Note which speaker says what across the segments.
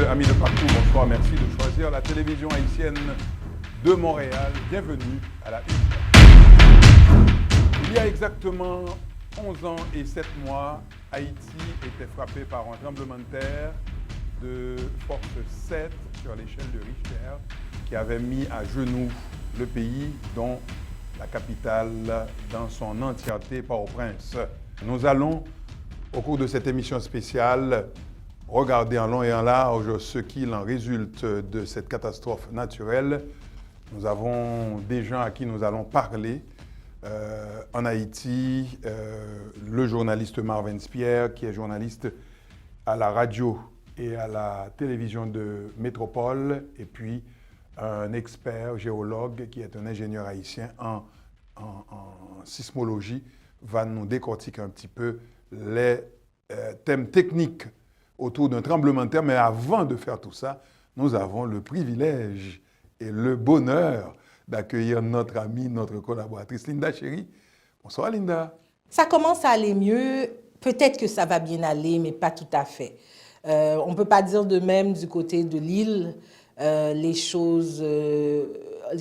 Speaker 1: amis de partout, bonsoir, merci de choisir la télévision haïtienne de Montréal. Bienvenue à la Une. Il y a exactement 11 ans et 7 mois, Haïti était frappé par un tremblement de terre de force 7 sur l'échelle de Richter qui avait mis à genoux le pays, dont la capitale dans son entièreté, Port-au-Prince. Nous allons, au cours de cette émission spéciale, regarder en long et en large ce qu'il en résulte de cette catastrophe naturelle. Nous avons des gens à qui nous allons parler. En Haïti, le journaliste Marvin Spierre, qui est journaliste à la radio et à la télévision de Métropole, et puis un expert géologue qui est un ingénieur haïtien en sismologie, va nous décortiquer un petit peu les thèmes techniques autour d'un tremblement de terre. Mais avant de faire tout ça, nous avons le privilège et le bonheur d'accueillir notre amie, notre collaboratrice, Linda Chéri. Bonsoir, Linda.
Speaker 2: Ça commence à aller mieux. Peut-être que ça va bien aller, mais pas tout à fait. On ne peut pas dire de même du côté de l'île. Les choses,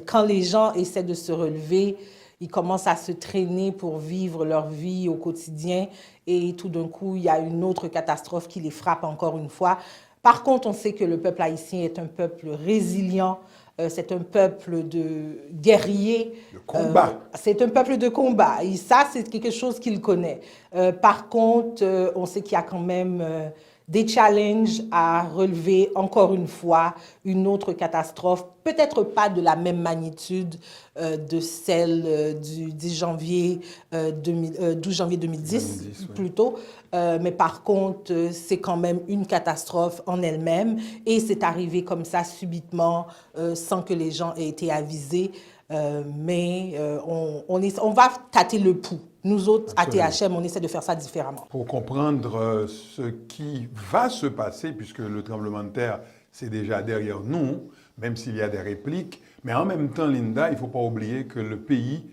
Speaker 2: quand les gens essaient de se relever, ils commencent à se traîner pour vivre leur vie au quotidien et tout d'un coup, il y a une autre catastrophe qui les frappe encore une fois. Par contre, on sait que le peuple haïtien est un peuple résilient, c'est un peuple de guerriers.
Speaker 1: De combat.
Speaker 2: C'est un peuple de combat et ça, c'est quelque chose qu'il connaît. Par contre, on sait qu'il y a quand même des challenges à relever, encore une fois, une autre catastrophe, peut-être pas de la même magnitude de celle du 12 janvier 2010 oui. Plutôt, mais par contre, c'est quand même une catastrophe en elle-même et c'est arrivé comme ça subitement, sans que les gens aient été avisés, mais on va tâter le pouls. Nous autres, absolument. À THM, on essaie de faire ça différemment.
Speaker 1: Pour comprendre ce qui va se passer, puisque le tremblement de terre, c'est déjà derrière nous, même s'il y a des répliques. Mais en même temps, Linda, il ne faut pas oublier que le pays,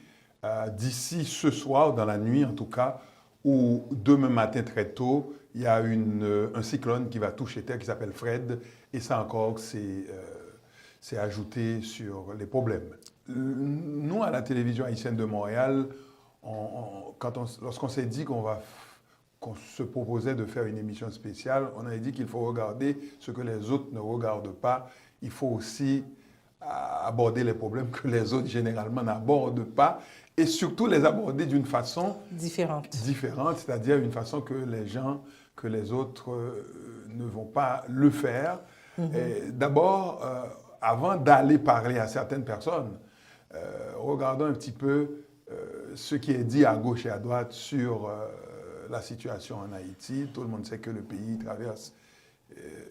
Speaker 1: d'ici ce soir, dans la nuit en tout cas, ou demain matin très tôt, il y a un cyclone qui va toucher terre qui s'appelle Fred. Et ça encore, c'est ajouté sur les problèmes. Nous, à la télévision haïtienne de Montréal, lorsqu'on s'est dit qu'on se proposait de faire une émission spéciale, on avait dit qu'il faut regarder ce que les autres ne regardent pas. Il faut aussi aborder les problèmes que les autres généralement n'abordent pas et surtout les aborder d'une façon différente, c'est-à-dire une façon que les autres ne vont pas le faire. D'abord, avant d'aller parler à certaines personnes, regardons un petit peu ce qui est dit à gauche et à droite sur la situation en Haïti. Tout le monde sait que le pays traverse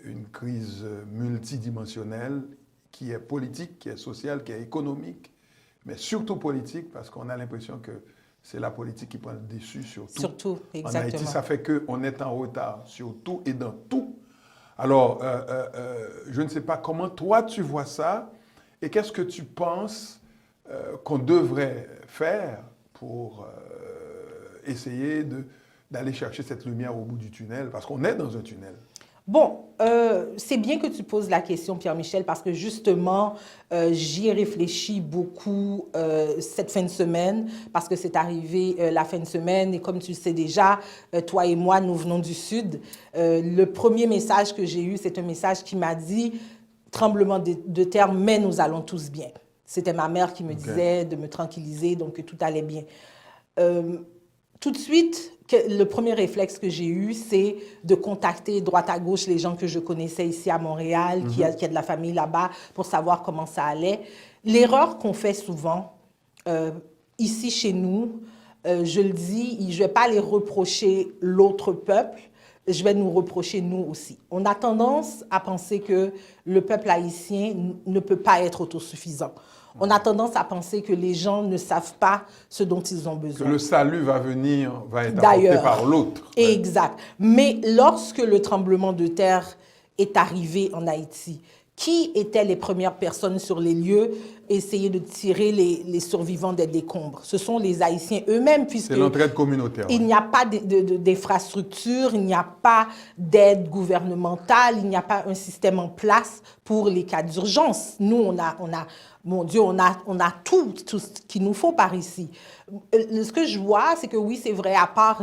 Speaker 1: une crise multidimensionnelle qui est politique, qui est sociale, qui est économique, mais surtout politique parce qu'on a l'impression que c'est la politique qui prend le dessus sur tout.
Speaker 2: Surtout, exactement.
Speaker 1: En Haïti, ça fait qu'on est en retard sur tout et dans tout. Alors, je ne sais pas comment toi tu vois ça et qu'est-ce que tu penses qu'on devrait faire pour essayer d'aller chercher cette lumière au bout du tunnel, parce qu'on est dans un tunnel.
Speaker 2: Bon, c'est bien que tu poses la question, Pierre-Michel, parce que justement, j'y ai réfléchi beaucoup cette fin de semaine, parce que c'est arrivé la fin de semaine, et comme tu le sais déjà, toi et moi, nous venons du Sud. Le premier message que j'ai eu, c'est un message qui m'a dit « Tremblement de terre, mais nous allons tous bien ». C'était ma mère qui me disait de me tranquilliser, donc que tout allait bien. Tout de suite, le premier réflexe que j'ai eu, c'est de contacter droite à gauche les gens que je connaissais ici à Montréal, qui a de la famille là-bas, pour savoir comment ça allait. L'erreur qu'on fait souvent, ici chez nous, je le dis, je ne vais pas aller reprocher l'autre peuple, je vais nous reprocher nous aussi. On a tendance à penser que le peuple haïtien ne peut pas être autosuffisant. On a tendance à penser que les gens ne savent pas ce dont ils ont besoin.
Speaker 1: Que le salut va être apporté par l'autre.
Speaker 2: Exact. Mais lorsque le tremblement de terre est arrivé en Haïti, qui étaient les premières personnes sur les lieux? essayer de tirer les survivants des décombres. Ce sont les Haïtiens eux-mêmes, puisque
Speaker 1: C'est l'entraide communautaire.
Speaker 2: il n'y a pas d'infrastructure, il n'y a pas d'aide gouvernementale, il n'y a pas un système en place pour les cas d'urgence. Nous, mon Dieu, on a tout ce qu'il nous faut par ici. Ce que je vois, c'est que oui, c'est vrai, à part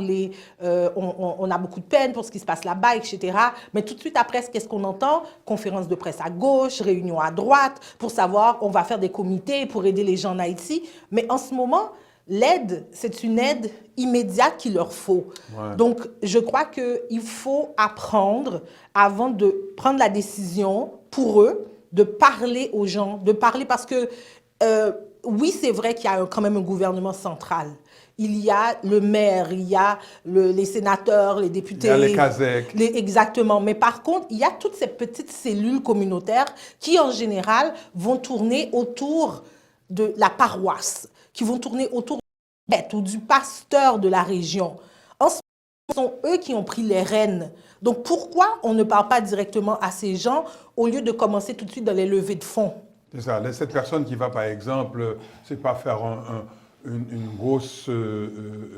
Speaker 2: on a beaucoup de peine pour ce qui se passe là-bas, etc. Mais tout de suite après, qu'est-ce qu'on entend? Conférence de presse à gauche, réunion à droite, pour savoir, on va faire des comités pour aider les gens en Haïti. Mais en ce moment, l'aide, c'est une aide immédiate qu'il leur faut.
Speaker 1: Ouais.
Speaker 2: Donc, je crois qu'il faut apprendre, avant de prendre la décision pour eux, de parler aux gens, de parler parce que, oui, c'est vrai qu'il y a quand même un gouvernement central. Il y a le maire, il y a les sénateurs, les députés.
Speaker 1: Il y a les CASEC.
Speaker 2: Exactement. Mais par contre, il y a toutes ces petites cellules communautaires qui, en général, vont tourner autour de la paroisse, qui vont tourner autour du prêtre ou du pasteur de la région. En ce moment, ce sont eux qui ont pris les rênes. Donc, pourquoi on ne parle pas directement à ces gens au lieu de commencer tout de suite dans les levées de fonds?
Speaker 1: C'est ça. Cette personne qui va, par exemple, c'est pas faire une grosse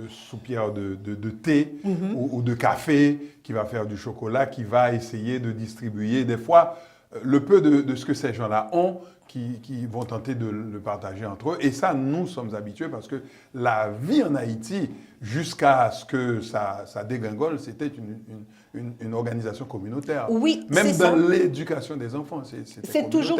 Speaker 1: soupière de thé ou de café, qui va faire du chocolat, qui va essayer de distribuer des fois le peu de ce que ces gens-là ont, qui vont tenter de le partager entre eux. Et ça, nous sommes habitués parce que la vie en Haïti, jusqu'à ce que ça dégringole, c'était une organisation communautaire.
Speaker 2: Oui,
Speaker 1: même
Speaker 2: c'est
Speaker 1: dans
Speaker 2: ça.
Speaker 1: l'éducation des enfants,
Speaker 2: c'est toujours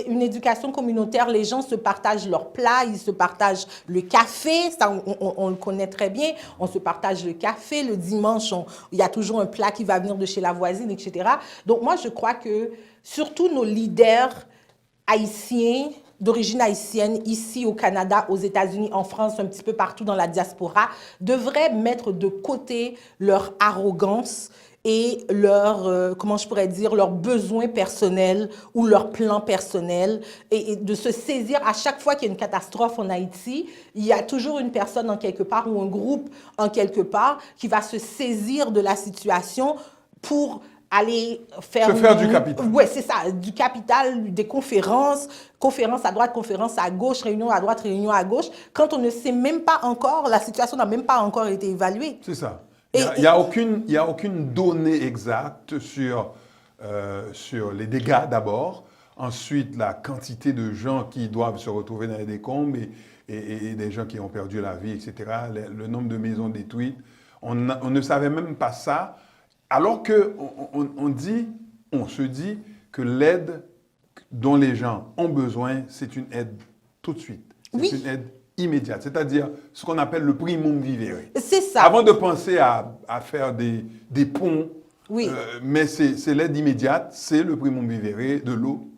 Speaker 2: une éducation communautaire. Les gens se partagent leurs plats, ils se partagent le café, ça on le connaît très bien. On se partage le café. Le dimanche, il y a toujours un plat qui va venir de chez la voisine, etc. Donc moi, je crois que surtout nos leaders haïtiens, d'origine haïtienne, ici au Canada, aux États-Unis, en France, un petit peu partout dans la diaspora, devraient mettre de côté leur arrogance et comment je pourrais dire, leurs besoins personnels ou leurs plans personnels et de se saisir à chaque fois qu'il y a une catastrophe en Haïti, il y a toujours une personne en quelque part ou un groupe en quelque part qui va se saisir de la situation pour aller faire
Speaker 1: du capital.
Speaker 2: Oui, c'est ça, du capital, des conférences à droite, conférences à gauche, réunions à droite, réunions à gauche, quand on ne sait même pas encore, la situation n'a même pas encore été évaluée.
Speaker 1: C'est ça. Il n'y a aucune donnée exacte sur les dégâts d'abord, ensuite la quantité de gens qui doivent se retrouver dans les décombres et des gens qui ont perdu la vie, etc., le nombre de maisons détruites. On ne savait même pas ça. Alors qu'on se dit que l'aide dont les gens ont besoin, c'est une aide tout de suite. C'est une aide immédiate, c'est-à-dire ce qu'on appelle le primum vivere.
Speaker 2: C'est ça.
Speaker 1: Avant de penser à faire des ponts,
Speaker 2: oui.
Speaker 1: Mais c'est l'aide immédiate, c'est le primum vivere, de l'eau,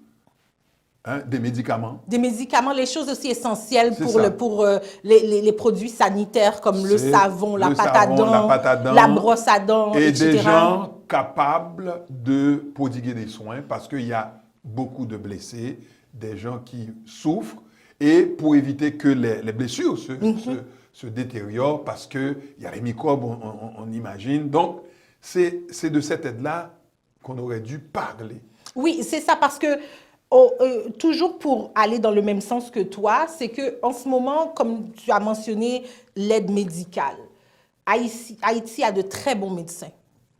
Speaker 1: des médicaments.
Speaker 2: Des médicaments, les choses aussi essentielles pour les produits sanitaires comme le savon, la pâte à dents, la brosse à dents,
Speaker 1: et
Speaker 2: etc.
Speaker 1: des gens capables de prodiguer des soins parce qu'il y a beaucoup de blessés, des gens qui souffrent et pour éviter que les blessures se détériorent parce qu'il y a les microbes, on imagine. Donc, c'est de cette aide-là qu'on aurait dû parler.
Speaker 2: Oui, c'est ça parce que toujours pour aller dans le même sens que toi, c'est qu'en ce moment, comme tu as mentionné, l'aide médicale. Haïti a de très bons médecins.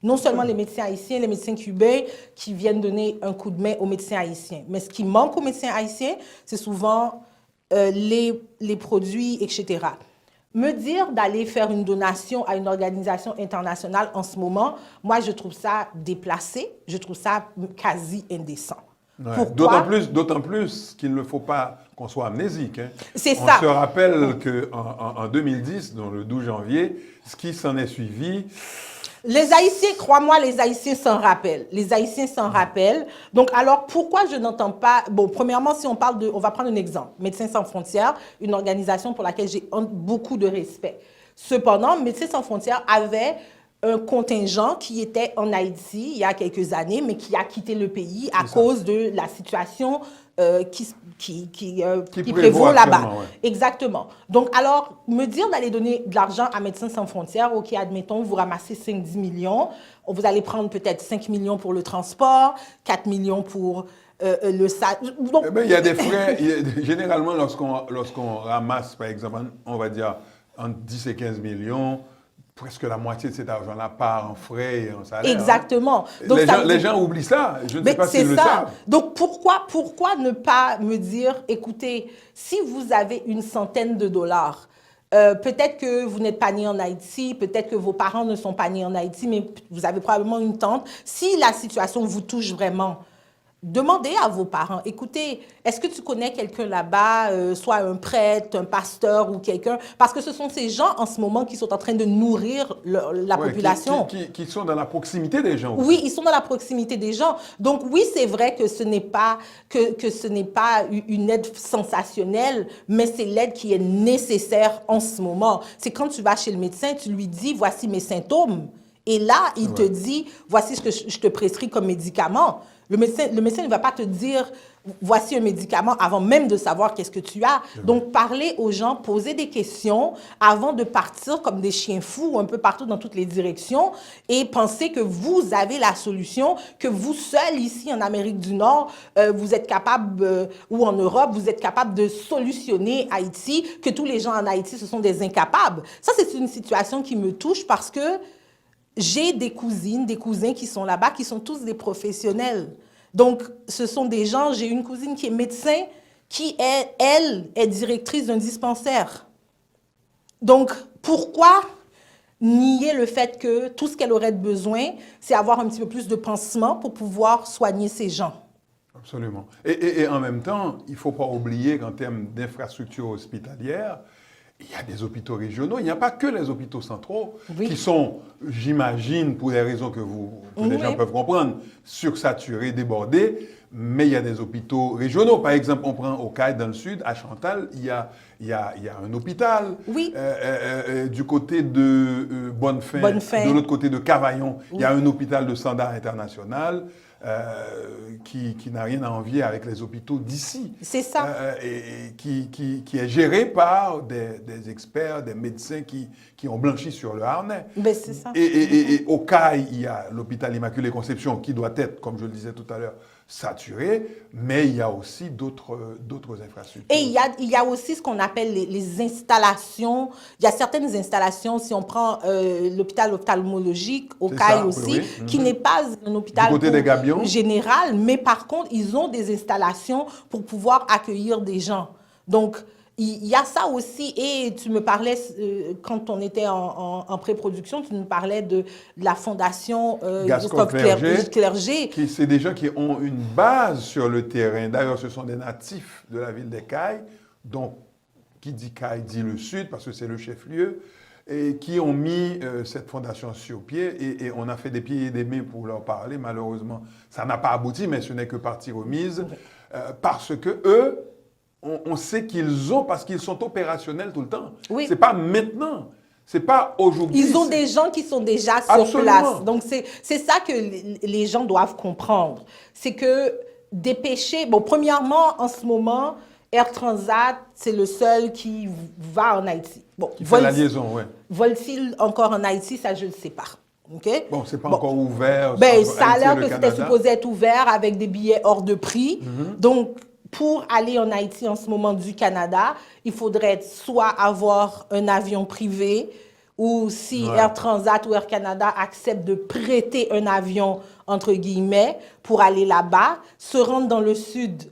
Speaker 2: Non seulement les médecins haïtiens, les médecins cubains qui viennent donner un coup de main aux médecins haïtiens. Mais ce qui manque aux médecins haïtiens, c'est souvent les produits, etc. Me dire d'aller faire une donation à une organisation internationale en ce moment, moi, je trouve ça déplacé, je trouve ça quasi indécent.
Speaker 1: Ouais. D'autant plus qu'il ne faut pas qu'on soit amnésique. Hein.
Speaker 2: C'est ça.
Speaker 1: On se rappelle qu'en 2010, dans le 12 janvier, ce qui s'en est suivi...
Speaker 2: Les Haïtiens, crois-moi, les Haïtiens s'en rappellent. Les Haïtiens s'en rappellent. Donc, alors, pourquoi je n'entends pas... Bon, premièrement, si on parle de... On va prendre un exemple. Médecins sans frontières, une organisation pour laquelle j'ai beaucoup de respect. Cependant, Médecins sans frontières avait un contingent qui était en Haïti il y a quelques années, mais qui a quitté le pays à cause de la situation qui prévaut là-bas. Ouais. Exactement. Donc, alors, me dire d'aller donner de l'argent à Médecins sans frontières, OK, admettons, vous ramassez 5-10 millions, vous allez prendre peut-être 5 millions pour le transport, 4 millions pour le salaire.
Speaker 1: Eh bien, il y a des frais. Généralement, lorsqu'on ramasse, par exemple, on va dire entre 10 et 15 millions, presque la moitié de cet argent-là part en frais et en salaire.
Speaker 2: Exactement.
Speaker 1: Hein.
Speaker 2: Donc,
Speaker 1: Les gens oublient ça. Je ne sais pas s'ils le
Speaker 2: ça.
Speaker 1: savent.
Speaker 2: Donc, pourquoi ne pas me dire, écoutez, si vous avez une centaine de dollars, peut-être que vous n'êtes pas né en Haïti, peut-être que vos parents ne sont pas nés en Haïti, mais vous avez probablement une tante. Si la situation vous touche vraiment, demandez à vos parents, écoutez, est-ce que tu connais quelqu'un là-bas, soit un prêtre, un pasteur ou quelqu'un? Parce que ce sont ces gens en ce moment qui sont en train de nourrir la population.
Speaker 1: Qui sont dans la proximité des gens. Aussi.
Speaker 2: Oui, ils sont dans la proximité des gens. Donc oui, c'est vrai que ce n'est pas, ce n'est pas une aide sensationnelle, mais c'est l'aide qui est nécessaire en ce moment. C'est quand tu vas chez le médecin, tu lui dis, voici mes symptômes. Et là, il te dit, voici ce que je te prescris comme médicament. Le médecin ne va pas te dire, voici un médicament avant même de savoir qu'est-ce que tu as. Donc, parler aux gens, poser des questions avant de partir comme des chiens fous un peu partout dans toutes les directions et penser que vous avez la solution, que vous seul ici en Amérique du Nord, vous êtes capable, ou en Europe, vous êtes capable de solutionner Haïti, que tous les gens en Haïti, ce sont des incapables. Ça, c'est une situation qui me touche parce que j'ai des cousines, des cousins qui sont là-bas, qui sont tous des professionnels. Donc, ce sont des gens, j'ai une cousine qui est médecin, qui, elle, est directrice d'un dispensaire. Donc, pourquoi nier le fait que tout ce qu'elle aurait besoin, c'est avoir un petit peu plus de pansement pour pouvoir soigner ces gens?
Speaker 1: Absolument. Et en même temps, il ne faut pas oublier qu'en termes d'infrastructures hospitalières, il y a des hôpitaux régionaux, il n'y a pas que les hôpitaux centraux qui sont, j'imagine, pour des raisons que les gens peuvent comprendre, sursaturés, débordés, mais il y a des hôpitaux régionaux. Par exemple, on prend au Caille dans le sud, à Chantal, il y a un hôpital.
Speaker 2: Oui.
Speaker 1: Du côté de Bonnefin, de l'autre côté de Cavaillon, il y a un hôpital de standard international. Qui n'a rien à envier avec les hôpitaux d'ici.
Speaker 2: C'est ça.
Speaker 1: Et qui est géré par des experts, des médecins qui ont blanchi sur le harnais.
Speaker 2: Ben, c'est ça.
Speaker 1: Et au CAI, il y a l'hôpital Immaculée Conception qui doit être, comme je le disais tout à l'heure, saturé, mais il y a aussi d'autres infrastructures.
Speaker 2: Et il y a aussi ce qu'on appelle les installations. Il y a certaines installations, si on prend l'hôpital ophtalmologique, au CAI aussi, qui n'est pas un hôpital général, mais par contre, ils ont des installations pour pouvoir accueillir des gens. Donc, il y a ça aussi, et tu me parlais, quand on était en pré-production, tu nous parlais de la fondation Clergé.
Speaker 1: C'est des gens qui ont une base sur le terrain. D'ailleurs, ce sont des natifs de la ville des Cayes, donc qui dit Cayes dit le Sud, parce que c'est le chef-lieu, et qui ont mis cette fondation sur pied, et on a fait des pieds et des mains pour leur parler. Malheureusement, ça n'a pas abouti, mais ce n'est que partie remise, parce que eux, on sait qu'ils ont, parce qu'ils sont opérationnels tout le temps. Oui. Ce n'est pas maintenant, ce n'est pas aujourd'hui.
Speaker 2: Ils ont des gens qui sont déjà sur place. Donc, c'est ça que les gens doivent comprendre. C'est que dépêcher... Bon, premièrement, en ce moment, Air Transat, c'est le seul qui va en Haïti. Bon,
Speaker 1: qui fait la liaison, oui.
Speaker 2: Vole-t-il encore en Haïti? Ça, je ne sais pas. Okay?
Speaker 1: Bon, c'est pas encore ouvert.
Speaker 2: Ben, ça a l'air que c'était supposé être ouvert avec des billets hors de prix. Donc, pour aller en Haïti en ce moment du Canada, il faudrait soit avoir un avion privé ou si Air Transat ou Air Canada acceptent de prêter un avion, entre guillemets, pour aller là-bas. Se rendre dans le sud,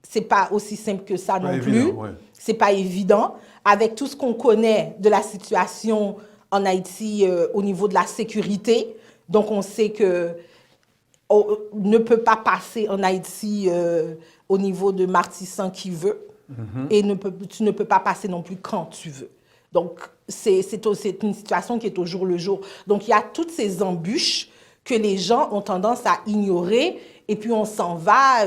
Speaker 2: c'est pas aussi simple que ça non plus. C'est pas évident. Avec tout ce qu'on connaît de la situation en Haïti au niveau de la sécurité, donc on sait que on ne peut pas passer en Haïti au niveau de Martissan qui veut, et tu ne peux pas passer non plus quand tu veux. Donc, c'est une situation qui est au jour le jour. Donc, il y a toutes ces embûches que les gens ont tendance à ignorer, et puis on s'en va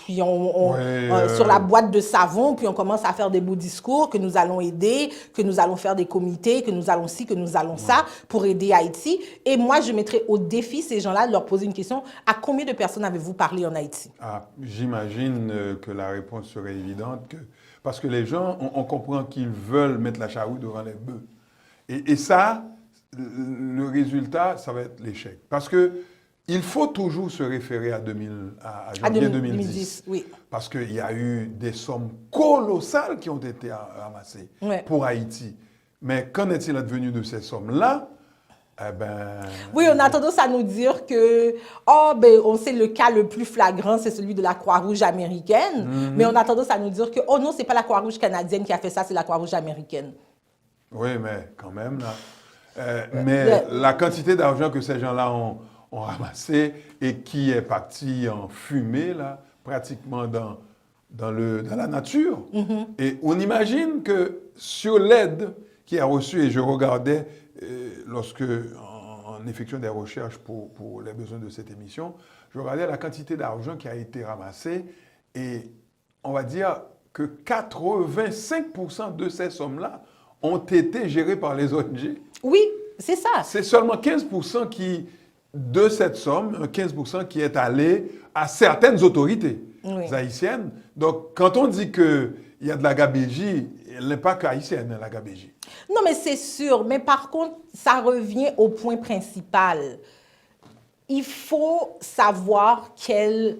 Speaker 2: puis sur la boîte de savon, puis on commence à faire des beaux discours que nous allons aider, que nous allons faire des comités, que nous allons ci, que nous allons ça, pour aider Haïti. Et moi, je mettrais au défi ces gens-là de leur poser une question. À combien de personnes avez-vous parlé en Haïti?
Speaker 1: J'imagine que la réponse serait évidente, parce que les gens, on comprend qu'ils veulent mettre la charrue devant les bœufs. Et ça, le résultat, ça va être l'échec. Parce que il faut toujours se référer à
Speaker 2: À
Speaker 1: janvier
Speaker 2: 2010,
Speaker 1: 2010.
Speaker 2: oui.
Speaker 1: Parce qu'il y a eu des sommes colossales qui ont été ramassées
Speaker 2: Ouais.
Speaker 1: pour Haïti. Mais qu'en est-il advenu de ces sommes-là? Eh ben,
Speaker 2: Oui, on a tendance à nous dire que, oh, ben, on sait le cas le plus flagrant, c'est celui de la Croix-Rouge américaine. Mais on a tendance à nous dire que, oh non, c'est pas la Croix-Rouge canadienne qui a fait ça, c'est la Croix-Rouge américaine.
Speaker 1: oui, mais quand même, là. Mais la quantité d'argent que ces gens-là ont ramassé et qui est parti en fumée, là, pratiquement dans la nature. Et on imagine que sur l'aide qui a reçue, et je regardais lorsque, en effectuant des recherches pour les besoins de cette émission, je regardais la quantité d'argent qui a été ramassée et on va dire que 85% de ces sommes-là ont été gérées par les ONG.
Speaker 2: Oui, c'est ça.
Speaker 1: C'est seulement 15% de cette somme, 15% qui est allé à certaines autorités haïtiennes. Donc, quand on dit qu'il y a de la gabégie, elle n'est pas qu'haïtienne, la gabégie.
Speaker 2: Non, mais c'est sûr. Mais par contre, ça revient au point principal. Il faut savoir quel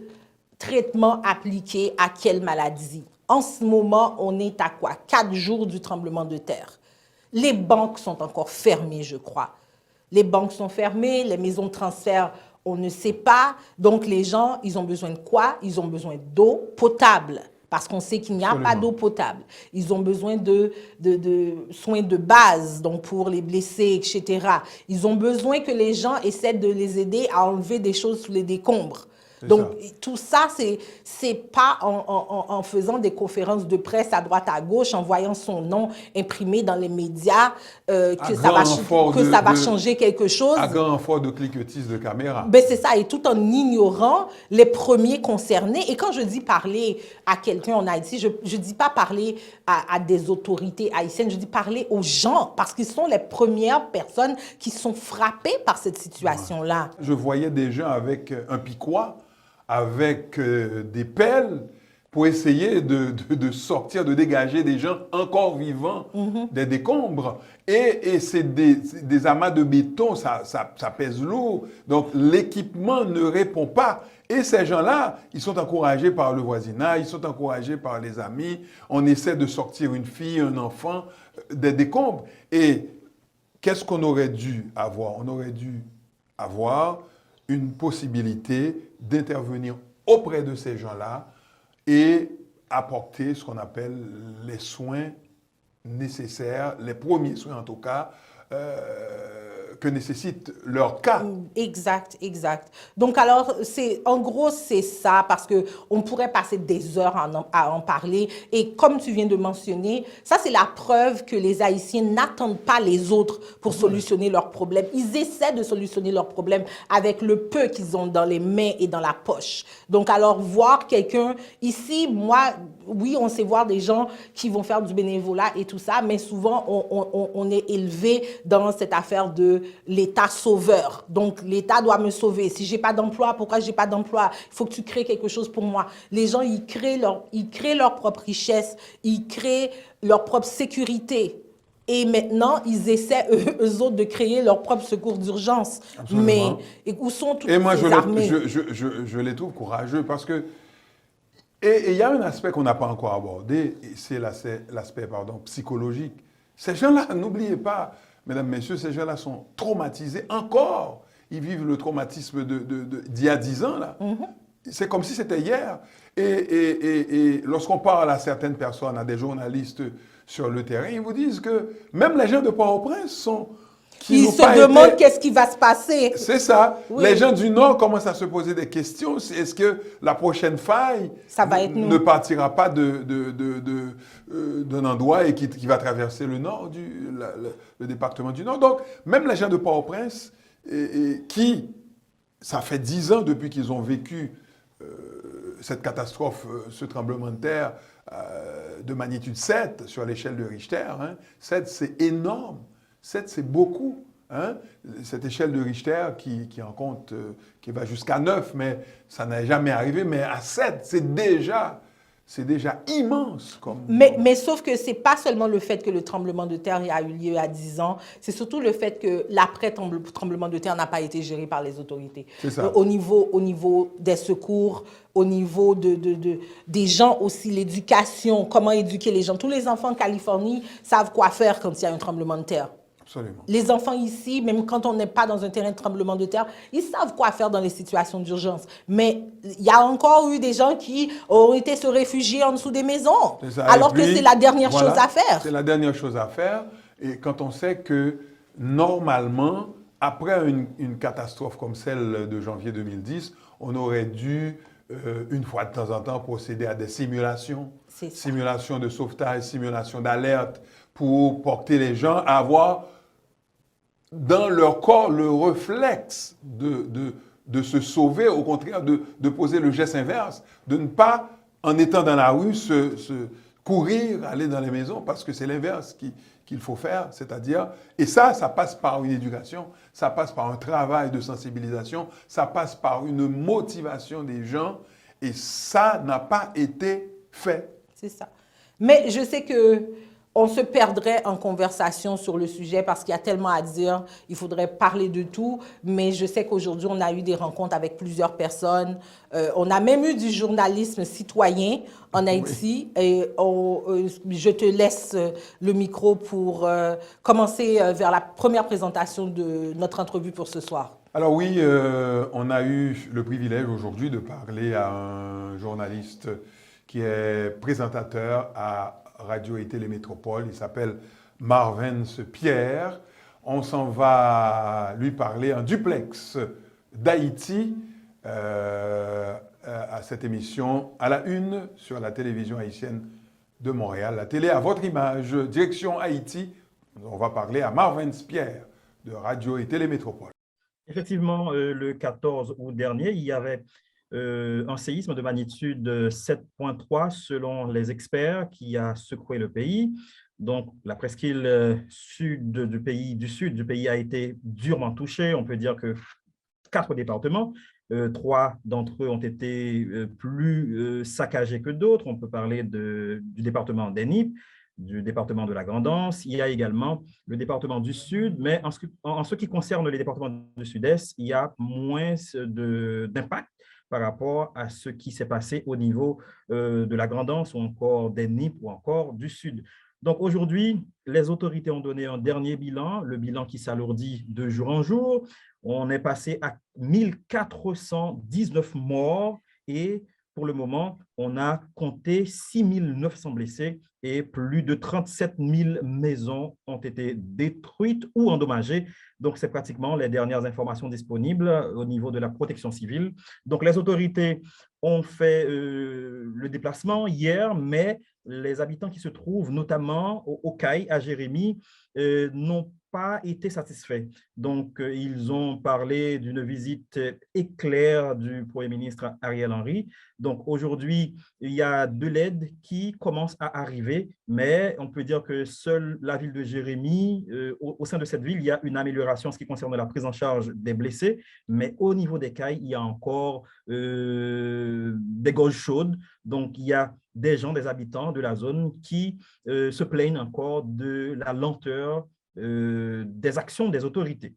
Speaker 2: traitement appliquer à quelle maladie. En ce moment, on est à quoi? 4 jours du tremblement de terre. Les banques sont encore fermées, je crois. Les banques sont fermées, les maisons de transfert, on ne sait pas. Donc, les gens, ils ont besoin de quoi? Ils ont besoin d'eau potable, parce qu'on sait qu'il n'y a pas d'eau potable. Ils ont besoin de soins de base, donc pour les blessés, etc. Ils ont besoin que les gens essaient de les aider à enlever des choses sous les décombres. Donc, tout ça, c'est pas en faisant des conférences de presse à droite, à gauche, en voyant son nom imprimé dans les médias, que ça va changer quelque chose.
Speaker 1: À grand renfort de cliquetis de caméra.
Speaker 2: Ben, c'est ça, et tout en ignorant les premiers concernés. Et quand je dis parler à quelqu'un en Haïti, je ne dis pas parler à des autorités haïtiennes, je dis parler aux gens, parce qu'ils sont les premières personnes qui sont frappées par cette situation-là.
Speaker 1: Je voyais des gens avec un piquois, avec des pelles pour essayer de sortir, de dégager des gens encore vivants des décombres. Et c'est des amas de béton, ça pèse lourd. Donc l'équipement ne répond pas. Et ces gens-là, ils sont encouragés par le voisinage, ils sont encouragés par les amis. On essaie de sortir une fille, un enfant des décombres. Et qu'est-ce qu'on aurait dû avoir? On aurait dû avoir une possibilité d'intervenir auprès de ces gens-là et apporter ce qu'on appelle les soins nécessaires, les premiers soins en tout cas, que nécessite leur cas.
Speaker 2: Exact, exact. Donc alors, en gros, c'est ça, parce qu'on pourrait passer des heures à en parler. Et comme tu viens de mentionner, ça c'est la preuve que les Haïtiens n'attendent pas les autres pour solutionner leurs problèmes. Ils essaient de solutionner leurs problèmes avec le peu qu'ils ont dans les mains et dans la poche. Donc alors, voir quelqu'un, ici, moi, oui, on sait voir des gens qui vont faire du bénévolat et tout ça, mais souvent, on est élevé dans cette affaire de l'État sauveur. Donc, l'État doit me sauver. Si je n'ai pas d'emploi, pourquoi je n'ai pas d'emploi? Il faut que tu crées quelque chose pour moi. Les gens, ils créent leur propre richesse, ils créent leur propre sécurité. Et maintenant, ils essaient, eux autres, de créer leur propre secours d'urgence. Mais où sont toutes ces armées?
Speaker 1: Je les trouve courageux parce que... Et il y a un aspect qu'on n'a pas encore abordé, c'est l'aspect psychologique. Ces gens-là, n'oubliez pas, mesdames, messieurs, ces gens-là sont traumatisés encore. Ils vivent le traumatisme d'il y a 10 ans, là. C'est comme si c'était hier. Et lorsqu'on parle à certaines personnes, à des journalistes sur le terrain, ils vous disent que même les gens de Port-au-Prince
Speaker 2: ils se demandent qu'est-ce qui va se passer.
Speaker 1: C'est ça. Oui. Les gens du Nord commencent à se poser des questions. Est-ce que la prochaine faille ne partira pas d'un endroit et qui va traverser le Nord, le département du Nord? Donc, même les gens de Port-au-Prince, ça fait 10 ans depuis qu'ils ont vécu cette catastrophe, ce tremblement de terre de magnitude 7 sur l'échelle de Richter. 7, c'est énorme. 7, c'est beaucoup. Cette échelle de Richter qui en compte, qui va jusqu'à 9, mais ça n'est jamais arrivé. Mais à 7, c'est déjà c'est déjà immense.
Speaker 2: Mais sauf que ce n'est pas seulement le fait que le tremblement de terre a eu lieu il y a 10 ans, c'est surtout le fait que l'après-tremblement de terre n'a pas été géré par les autorités.
Speaker 1: C'est ça.
Speaker 2: Au niveau des secours, au niveau des gens aussi, l'éducation, comment éduquer les gens. Tous les enfants en Californie savent quoi faire quand il y a un tremblement de terre.
Speaker 1: Absolument.
Speaker 2: Les enfants ici, même quand on n'est pas dans un terrain de tremblement de terre, ils savent quoi faire dans les situations d'urgence. Mais il y a encore eu des gens qui ont été se réfugier en dessous des maisons, alors que c'est la dernière chose à faire.
Speaker 1: C'est la dernière chose à faire. Et quand on sait que normalement, après une catastrophe comme celle de janvier 2010, on aurait dû, une fois de temps en temps, procéder à des simulations. Simulations de sauvetage, simulations d'alerte pour porter les gens à avoir dans leur corps le réflexe de se sauver, au contraire de poser le geste inverse, de ne pas, en étant dans la rue, courir, aller dans les maisons, parce que c'est l'inverse qu'il faut faire, c'est-à-dire, et ça passe par une éducation, ça passe par un travail de sensibilisation, ça passe par une motivation des gens, et ça n'a pas été fait.
Speaker 2: C'est ça. Mais je sais que on se perdrait en conversation sur le sujet parce qu'il y a tellement à dire, il faudrait parler de tout, mais je sais qu'aujourd'hui, on a eu des rencontres avec plusieurs personnes. On a même eu du journalisme citoyen en Haïti. Oui. Et je te laisse le micro pour commencer vers la première présentation de notre entrevue pour ce soir.
Speaker 1: Alors oui, on a eu le privilège aujourd'hui de parler à un journaliste qui est présentateur à Radio et Télémétropole. Il s'appelle Marvens Pierre. On s'en va lui parler en duplex d'Haïti à cette émission à la une sur la télévision haïtienne de Montréal. La télé à votre image, direction Haïti. On va parler à Marvens Pierre de Radio et Télémétropole.
Speaker 3: Effectivement, le 14 août dernier, il y avait un séisme de magnitude 7,3 selon les experts qui a secoué le pays. Donc, la presqu'île sud du pays a été durement touchée. On peut dire que 4 départements, 3 d'entre eux ont été plus saccagés que d'autres. On peut parler du département d'Enip, du département de la Grand'Anse. Il y a également le département du Sud, mais en ce qui concerne les départements du Sud-Est, il y a moins d'impact par rapport à ce qui s'est passé au niveau de la Grand'Anse ou encore d'Enip ou encore du Sud. Donc aujourd'hui, les autorités ont donné un dernier bilan, le bilan qui s'alourdit de jour en jour. On est passé à 1419 morts et pour le moment, on a compté 6900 blessés et plus de 37 000 maisons ont été détruites ou endommagées. Donc, c'est pratiquement les dernières informations disponibles au niveau de la protection civile. Donc, les autorités ont fait le déplacement hier, mais les habitants qui se trouvent notamment au Caille, à Jérémie, n'ont pas été satisfaits. Donc, ils ont parlé d'une visite éclair du Premier ministre Ariel Henry. Donc, aujourd'hui, il y a de l'aide qui commence à arriver, mais on peut dire que seule la ville de Jérémie, au sein de cette ville, il y a une amélioration en ce qui concerne la prise en charge des blessés, mais au niveau des Cailles, il y a encore des gorges chaudes. Donc, il y a des gens, des habitants de la zone qui se plaignent encore de la lenteur des actions des autorités.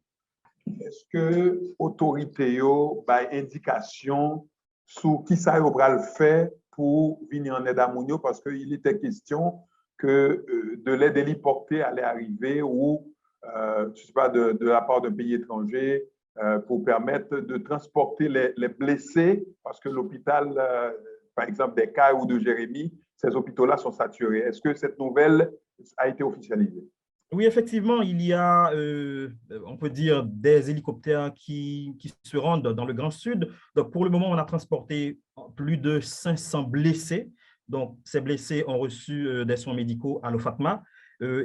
Speaker 1: Est-ce que l'autorité a une indication sur qui ça va faire pour venir en aide à Mounio? Parce qu'il était question que de l'aide héliportée allait arriver ou, je ne sais pas, de la part d'un pays étranger pour permettre de transporter les blessés, parce que l'hôpital, par exemple, des Cailles ou de Jérémie, ces hôpitaux-là sont saturés. Est-ce que cette nouvelle a été officialisée?
Speaker 3: Oui, effectivement, il y a, on peut dire, des hélicoptères qui se rendent dans le Grand Sud. Donc, pour le moment, on a transporté plus de 500 blessés. Donc, ces blessés ont reçu des soins médicaux à l'Ofatma.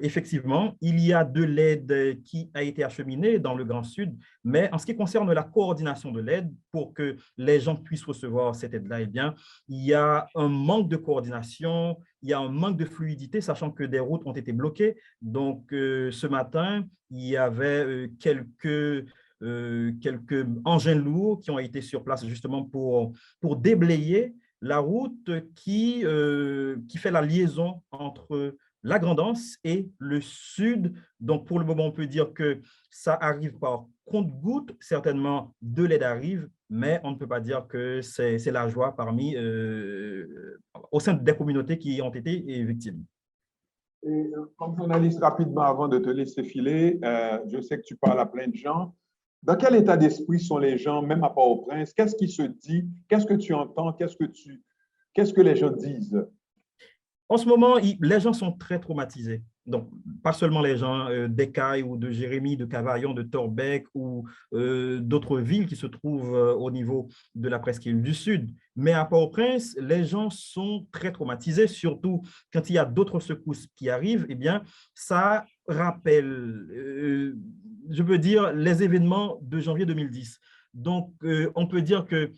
Speaker 3: Effectivement, il y a de l'aide qui a été acheminée dans le Grand Sud, mais en ce qui concerne la coordination de l'aide, pour que les gens puissent recevoir cette aide-là, eh bien, il y a un manque de coordination, il y a un manque de fluidité, sachant que des routes ont été bloquées. Donc, ce matin, il y avait quelques engins lourds qui ont été sur place justement pour déblayer la route qui fait la liaison entre la Grand'Anse et le sud. Donc, pour le moment, on peut dire que ça arrive par compte-gouttes. Certainement, de l'aide arrive, mais on ne peut pas dire que c'est la joie au sein des communautés qui ont été victimes.
Speaker 1: Et comme journaliste, rapidement, avant de te laisser filer, je sais que tu parles à plein de gens. Dans quel état d'esprit sont les gens, même à Port-au-Prince? Qu'est-ce qui se dit? Qu'est-ce que tu entends? Qu'est-ce que les gens disent?
Speaker 3: En ce moment, les gens sont très traumatisés. Donc, pas seulement les gens d'Écailles ou de Jérémie, de Cavaillon, de Torbec ou d'autres villes qui se trouvent au niveau de la presqu'île du Sud. Mais à Port-au-Prince, les gens sont très traumatisés, surtout quand il y a d'autres secousses qui arrivent. Eh bien, ça rappelle, je veux dire, les événements de janvier 2010. Donc, on peut dire que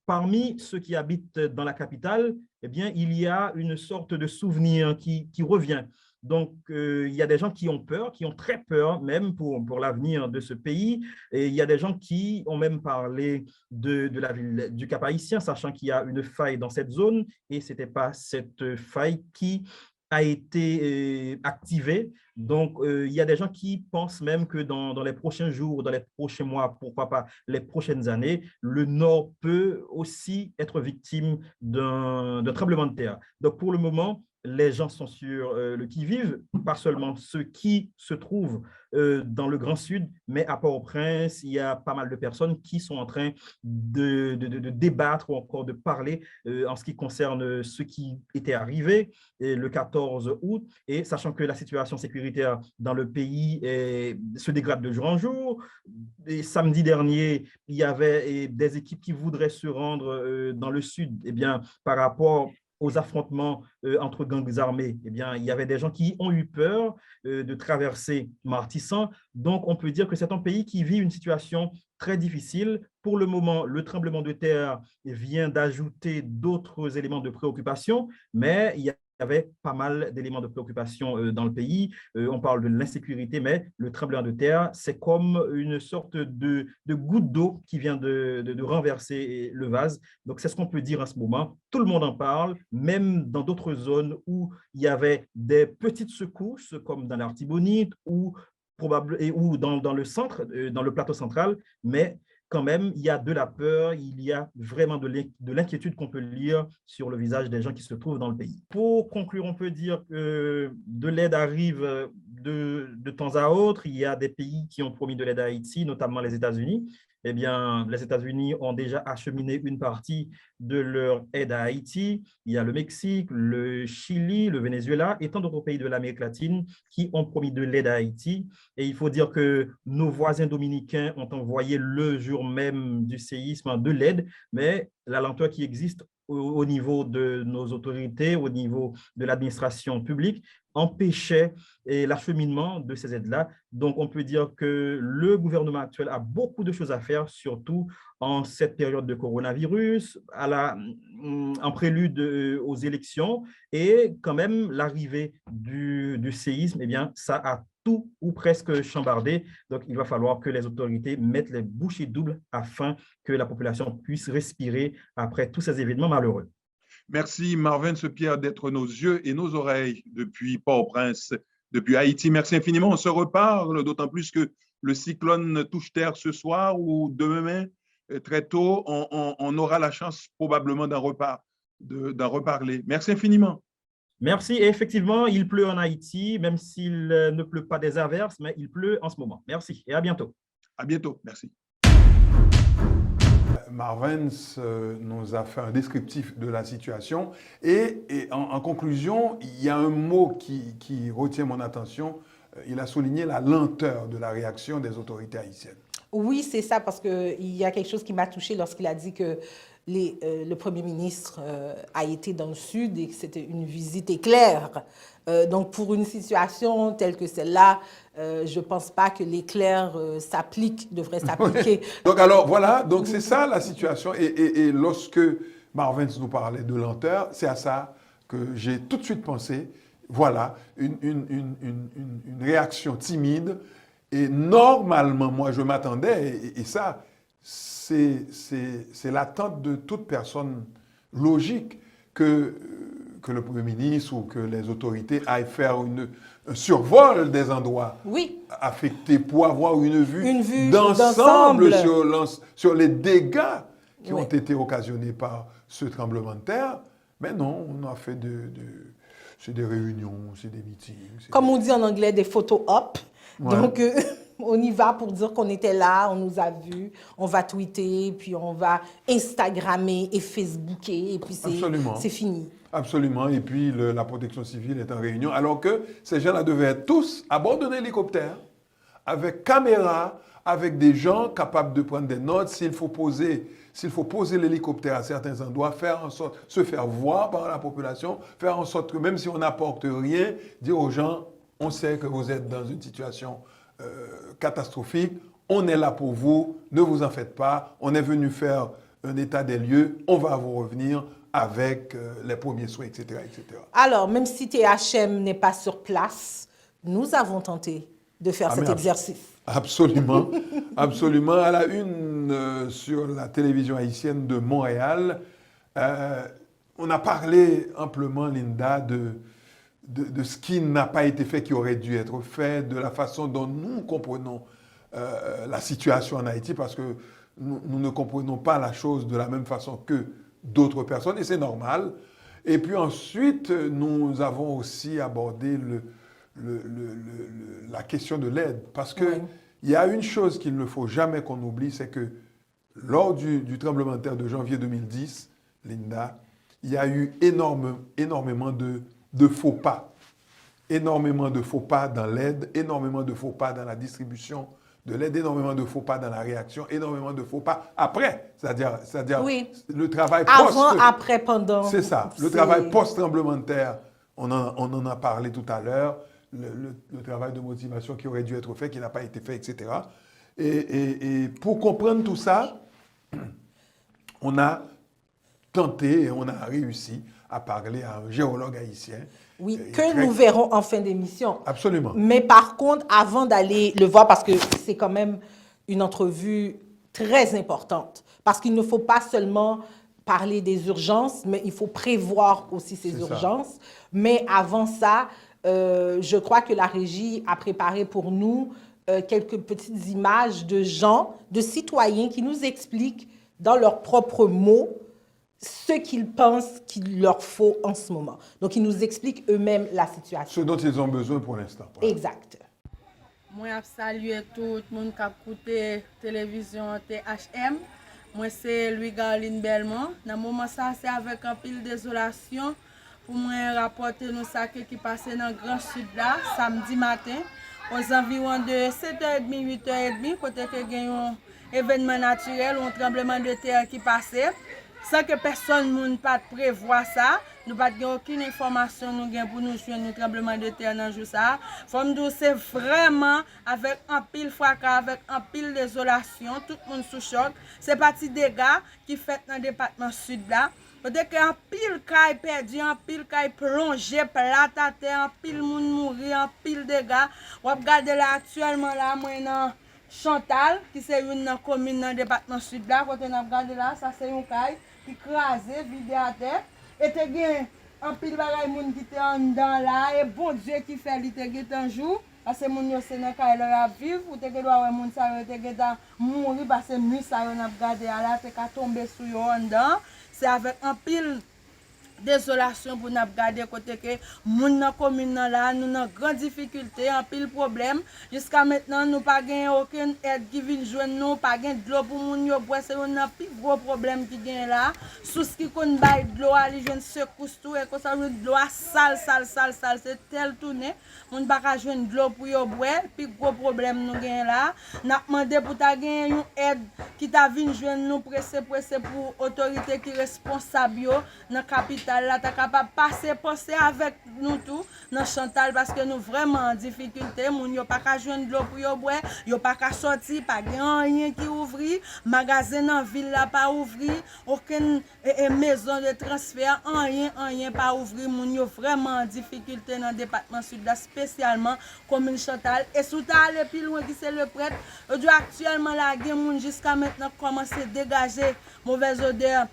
Speaker 3: parmi ceux qui habitent dans la capitale, eh bien, il y a une sorte de souvenir qui revient. Donc, il y a des gens qui ont peur, qui ont très peur même pour l'avenir de ce pays. Et il y a des gens qui ont même parlé de la ville du Cap-Haïtien, sachant qu'il y a une faille dans cette zone et ce n'était pas cette faille qui a été activée. Donc, il y a des gens qui pensent même que dans les prochains jours, dans les prochains mois, pourquoi pas les prochaines années, le Nord peut aussi être victime d'un tremblement de terre. Donc, pour le moment, les gens sont sur le qui-vive, pas seulement ceux qui se trouvent dans le Grand Sud, mais à Port-au-Prince, il y a pas mal de personnes qui sont en train de débattre ou encore de parler en ce qui concerne ce qui était arrivé le 14 août, et sachant que la situation sécuritaire dans le pays se dégrade de jour en jour. Et samedi dernier, il y avait des équipes qui voudraient se rendre dans le sud, eh bien, par rapport aux affrontements entre gangs armés, eh bien, il y avait des gens qui ont eu peur de traverser Martissan. Donc, on peut dire que c'est un pays qui vit une situation très difficile. Pour le moment, le tremblement de terre vient d'ajouter d'autres éléments de préoccupation, mais il y avait pas mal d'éléments de préoccupation dans le pays. On parle de l'insécurité, mais le tremblement de terre, c'est comme une sorte de goutte d'eau qui vient de renverser le vase. Donc, c'est ce qu'on peut dire en ce moment. Tout le monde en parle, même dans d'autres zones où il y avait des petites secousses, comme dans l'Artibonite ou dans le centre, dans le plateau central, mais quand même, il y a de la peur, il y a vraiment de l'inquiétude qu'on peut lire sur le visage des gens qui se trouvent dans le pays. Pour conclure, on peut dire que de l'aide arrive de temps à autre. Il y a des pays qui ont promis de l'aide à Haïti, notamment les États-Unis. Eh bien, les États-Unis ont déjà acheminé une partie de leur aide à Haïti. Il y a le Mexique, le Chili, le Venezuela et tant d'autres pays de l'Amérique latine qui ont promis de l'aide à Haïti. Et il faut dire que nos voisins dominicains ont envoyé le jour même du séisme de l'aide, mais la lenteur qui existe au niveau de nos autorités, au niveau de l'administration publique, empêchait l'acheminement de ces aides-là. Donc, on peut dire que le gouvernement actuel a beaucoup de choses à faire, surtout en cette période de coronavirus, en prélude aux élections, et quand même l'arrivée du séisme, eh bien, ça a tout ou presque chambardé. Donc, il va falloir que les autorités mettent les bouchées doubles afin que la population puisse respirer après tous ces événements malheureux.
Speaker 1: Merci Marvin Sepierre d'être nos yeux et nos oreilles depuis Port-au-Prince, depuis Haïti. Merci infiniment. On se reparle, d'autant plus que le cyclone touche terre ce soir ou demain, très tôt. On aura la chance probablement d'en reparler. Merci infiniment.
Speaker 3: Merci. Et effectivement, il pleut en Haïti, même s'il ne pleut pas des averses, mais il pleut en ce moment. Merci et à bientôt.
Speaker 1: À bientôt. Merci. Marvin nous a fait un descriptif de la situation et en conclusion, il y a un mot qui retient mon attention. Il a souligné la lenteur de la réaction des autorités haïtiennes.
Speaker 2: Oui, c'est ça, parce qu'il y a quelque chose qui m'a touchée lorsqu'il a dit que le Premier ministre a été dans le Sud et que c'était une visite éclair. Donc, pour une situation telle que celle-là, je ne pense pas que l'éclair devrait s'appliquer.
Speaker 1: Donc, alors, voilà, donc c'est ça la situation. Et lorsque Marvin nous parlait de lenteur, c'est à ça que j'ai tout de suite pensé. Voilà, une réaction timide. Et normalement, moi, je m'attendais, et ça, c'est l'attente de toute personne logique que le Premier ministre ou que les autorités aillent faire un survol des endroits affectés pour avoir une vue d'ensemble sur les dégâts qui ont été occasionnés par ce tremblement de terre. Mais non, on a fait c'est des réunions, c'est des meetings.
Speaker 2: Comme on dit en anglais, des photos op. Ouais. Donc, on y va pour dire qu'on était là, on nous a vus, on va tweeter, puis on va Instagrammer et Facebooker, et puis c'est fini.
Speaker 1: Absolument. Et puis, la protection civile est en réunion, alors que ces gens-là devaient être tous à bord d'un hélicoptère, avec caméra, avec des gens capables de prendre des notes. S'il faut poser l'hélicoptère à certains endroits, faire en sorte, se faire voir par la population, faire en sorte que même si on n'apporte rien, dire aux gens, on sait que vous êtes dans une situation catastrophique, on est là pour vous, ne vous en faites pas, on est venu faire un état des lieux, on va vous revenir avec les premiers soins, etc., etc.
Speaker 2: Alors, même si THM n'est pas sur place, nous avons tenté de faire cet exercice.
Speaker 1: Absolument, absolument. À la une sur la télévision haïtienne de Montréal, on a parlé amplement, Linda, de ce qui n'a pas été fait, qui aurait dû être fait, de la façon dont nous comprenons la situation en Haïti, parce que nous ne comprenons pas la chose de la même façon que d'autres personnes, et c'est normal. Et puis ensuite, nous avons aussi abordé la question de l'aide, parce qu'il y a une chose qu'il ne faut jamais qu'on oublie, c'est que lors du tremblement de terre de janvier 2010, Linda, il y a eu énormément de faux pas. Énormément de faux pas dans l'aide, énormément de faux pas dans la distribution de l'aide, énormément de faux pas dans la réaction, énormément de faux pas après. C'est-à-dire le travail
Speaker 2: avant, après, pendant.
Speaker 1: C'est ça. Le travail post-tremblement de terre, on en a parlé tout à l'heure, le travail de motivation qui aurait dû être fait, qui n'a pas été fait, etc. Et pour comprendre tout ça, on a tenté et on a réussi à parler à un géologue haïtien.
Speaker 2: Oui, que nous verrons en fin d'émission.
Speaker 1: Absolument.
Speaker 2: Mais par contre, avant d'aller le voir, parce que c'est quand même une entrevue très importante, parce qu'il ne faut pas seulement parler des urgences, mais il faut prévoir aussi ces urgences. Mais avant ça, je crois que la régie a préparé pour nous quelques petites images de gens, de citoyens qui nous expliquent dans leurs propres mots ce qu'ils pensent qu'il leur faut en ce moment. Donc, ils nous expliquent eux-mêmes la situation.
Speaker 1: Ce dont ils ont besoin pour l'instant.
Speaker 2: Voilà. Exact.
Speaker 4: Moi, je salue tout le monde qui a écouté la télévision THM. Moi, c'est Louis-Garline Belmont. Dans ce moment, c'est avec un pile de désolation pour moi rapporter nous ça qui passait dans le Grand Sud là, samedi matin, aux environs de 7h30, 8h30, côté que il y a un événement naturel, un tremblement de terre qui passait. Sans que personne ne pas prévoir ça, nous n'avons aucune information pour nous joindre un tremblement de terre dans le jour ça. C'est vraiment avec un pile fracas, avec un pile désolation, tout le monde sous choc. C'est parti dégâts qui fait dans le département sud là. Peut-être qu'un pile caille perdu, un pile caille plongé, plat à terre, un pile monde mourir, un pile dégâts. On regarde là actuellement là, moi dans Chantal, qui c'est une commune dans le département sud là, quand on regarde là, ça c'est un caille qui crasé, vidé à terre. Et tu as un pile bagay moun qui était en dedans là, et bon Dieu qui fait li te get un jour, parce que moun yo se nan kay leur vivre, ou te get wa moun sa yo te get mourir parce que nuit ça yo n'a regardé là, te ka tomber sur yo en dedans. C'est avec un pile désolation pour nous regarder côté que moun nan commune là nous dans grande difficulté en pile problème jusqu'à maintenant nous pas gagné aucune aide qui vient joindre nous pas gagné de l'eau pour moun yo boire c'est un plus gros problème qui gagne là sous ce qui kon bay de l'eau ali joindre secousse tout et comme ça de l'eau sale c'est tel tourné moun pas ka joindre de l'eau pour yo boire plus gros problème nous gagne là n'a demandé pour ta gagner une aide qui t'a vinn joindre nous pressé pour autorité qui responsable yo dans capitale là t'es capable passer avec nous tout dans Chantal parce que nous vraiment en difficulté moun yo pas ka joindre de l'eau pour yo boire yo pas ka sortir pas rien qui ouvri magasin dans ville là pas ouvri aucune maison de transfert rien pas ouvri moun yo vraiment en difficulté dans le département sud là spécialement commune Chantal et sous ta aller plus loin qui c'est le prêtre actuellement là gen moun jusqu'à maintenant commencer dégager mauvaise odeur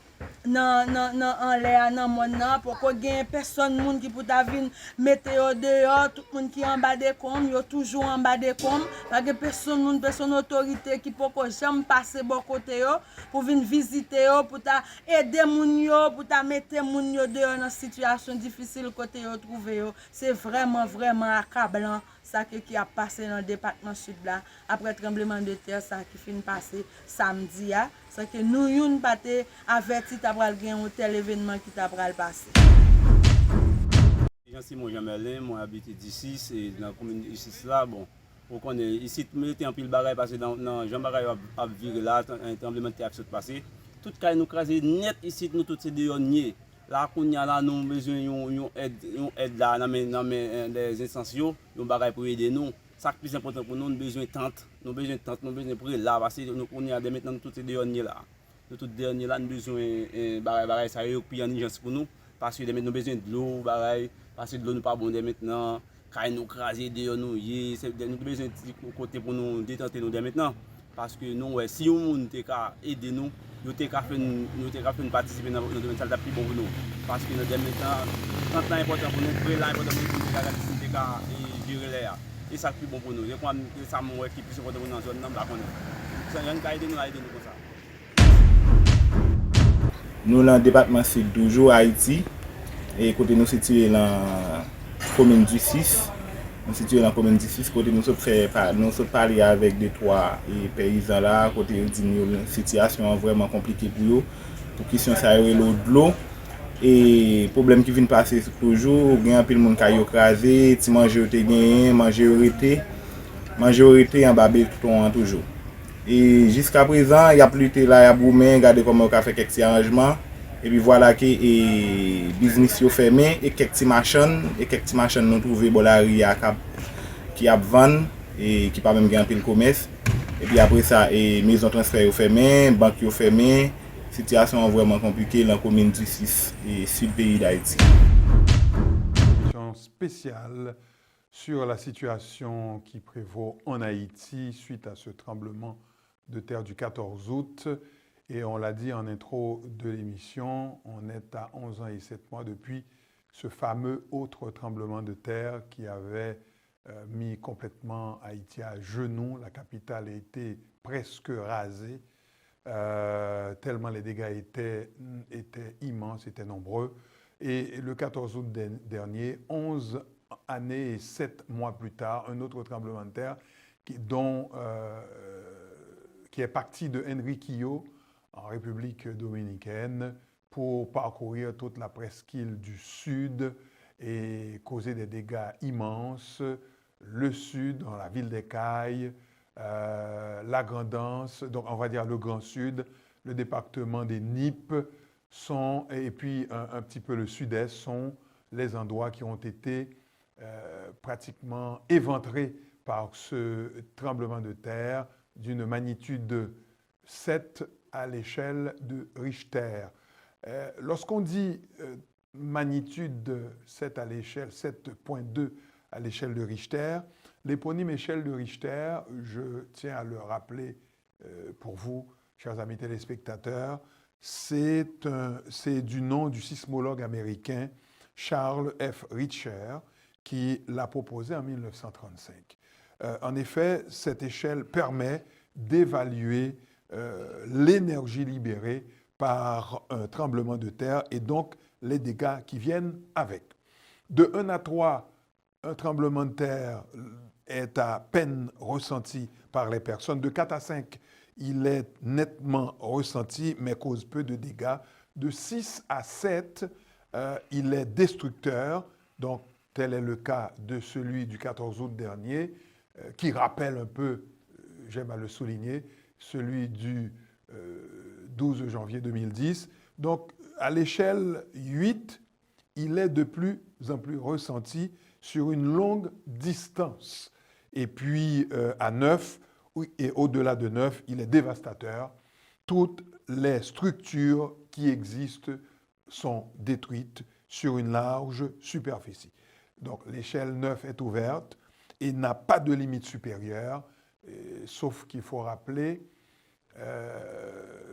Speaker 4: en l'air dans monde nan pour qu'on gagne personne moun qui pour ta vinn mettre yo dehors tout monde qui en bas des com yo toujours en bas des com pas que personne autorité qui pour qu'on jamais passer bon côté yo pour venir visiter yo pour ta aider moun yo pour ta mettre moun yo dehors dans situation difficile côté yo trouver yo c'est vraiment accablant ça qui a passé dans le département sud là après tremblement de terre ça qui fin passé samedi a c'est que nous yon paté averti t'a pral gen un tel événement qui t'a pral passer.
Speaker 5: Jean-Simon Jean-Merlin, moi habite d'ici, c'est dans la commune ici là bon. On connaît ici mettez en pile bagaille parce que dans Jean bagaille a viré là un tremblement de terre qui s'est passé. Tout cas nous craser net ici nous tous ces dehors nier. Là qu'on y a là nous besoin yon aide là dans des instances yon bagaille pour aider nous. Ça plus important pour nous, nous besoin de tente, nous besoin pour là parce que nous on y a maintenant tous ces dehors nier là. Nous tous derniers là nous besoin bagaille ça yo puis en urgence pour nous parce que nous besoin de l'eau bagaille parce que de l'eau nous pas bon maintenant. Quand nous craser dehors nous nous besoin de côté pour nous détenter nous dès maintenant parce que nous ouais, si on monde ka aider nous nous te ka faire participer dans le domaine ça plus bon pour nous parce que nous dès maintenant quand c'est important pour nous près là important pour nous te ka gérer l'air et ça plus bon pour nous je crois que ça moi qui plus important pour nous dans zone là connaît ça rien aider nous comme ça.
Speaker 6: Nous dans le département sud toujours Haïti et côté nous situé dans la commune du 6. Nous situé dans la commune du 6 côté nous sommes parlé avec des trois paysans là côté une situation vraiment compliquée pour question ça l'eau et problème qui vient passer toujours gain pile monde qui écrasé ti manger te gagné majorité en bas béton toujours. Et jusqu'à présent, il y a plus de là, il y a boumé, regardez comment on a fait quelques arrangements. Et puis voilà que le business est fermé et quelques machines nous trouvons dans la rue qui a vendu et qui pas même gagner le commerce. Et puis après ça, et maison transfert est fermée, banque est fermée. Situation vraiment compliquée dans la commune du 6 et sud pays d'Haïti.
Speaker 1: Spéciale sur la situation qui prévaut en Haïti suite à ce tremblement de terre du 14 août. Et on l'a dit en intro de l'émission, on est à 11 ans et 7 mois depuis ce fameux autre tremblement de terre qui avait mis complètement Haïti à genoux. La capitale a été presque rasée, tellement les dégâts étaient immenses, étaient nombreux. Et le 14 août dernier, 11 années et 7 mois plus tard, un autre tremblement de terre qui est parti de Enriquillo, en République dominicaine, pour parcourir toute la presqu'île du sud et causer des dégâts immenses. Le sud, dans la ville des Cayes, la Grand'Anse, donc on va dire le Grand Sud, le département des Nippes, et puis un petit peu le sud-est sont les endroits qui ont été pratiquement éventrés par ce tremblement de terre d'une magnitude 7 à l'échelle de Richter. Lorsqu'on dit magnitude 7 à l'échelle, 7.2 à l'échelle de Richter, l'éponyme échelle de Richter, je tiens à le rappeler pour vous, chers amis téléspectateurs, c'est du nom du sismologue américain Charles F. Richter qui l'a proposé en 1935. En effet, cette échelle permet d'évaluer l'énergie libérée par un tremblement de terre et donc les dégâts qui viennent avec. De 1 à 3, un tremblement de terre est à peine ressenti par les personnes. De 4 à 5, il est nettement ressenti mais cause peu de dégâts. De 6 à 7, il est destructeur. Donc, tel est le cas de celui du 14 août dernier, qui rappelle un peu, j'aime à le souligner, celui du 12 janvier 2010. Donc, à l'échelle 8, il est de plus en plus ressenti sur une longue distance. Et puis, à 9, et au-delà de 9, il est dévastateur. Toutes les structures qui existent sont détruites sur une large superficie. Donc, l'échelle 9 est ouverte et n'a pas de limite supérieure, sauf qu'il faut rappeler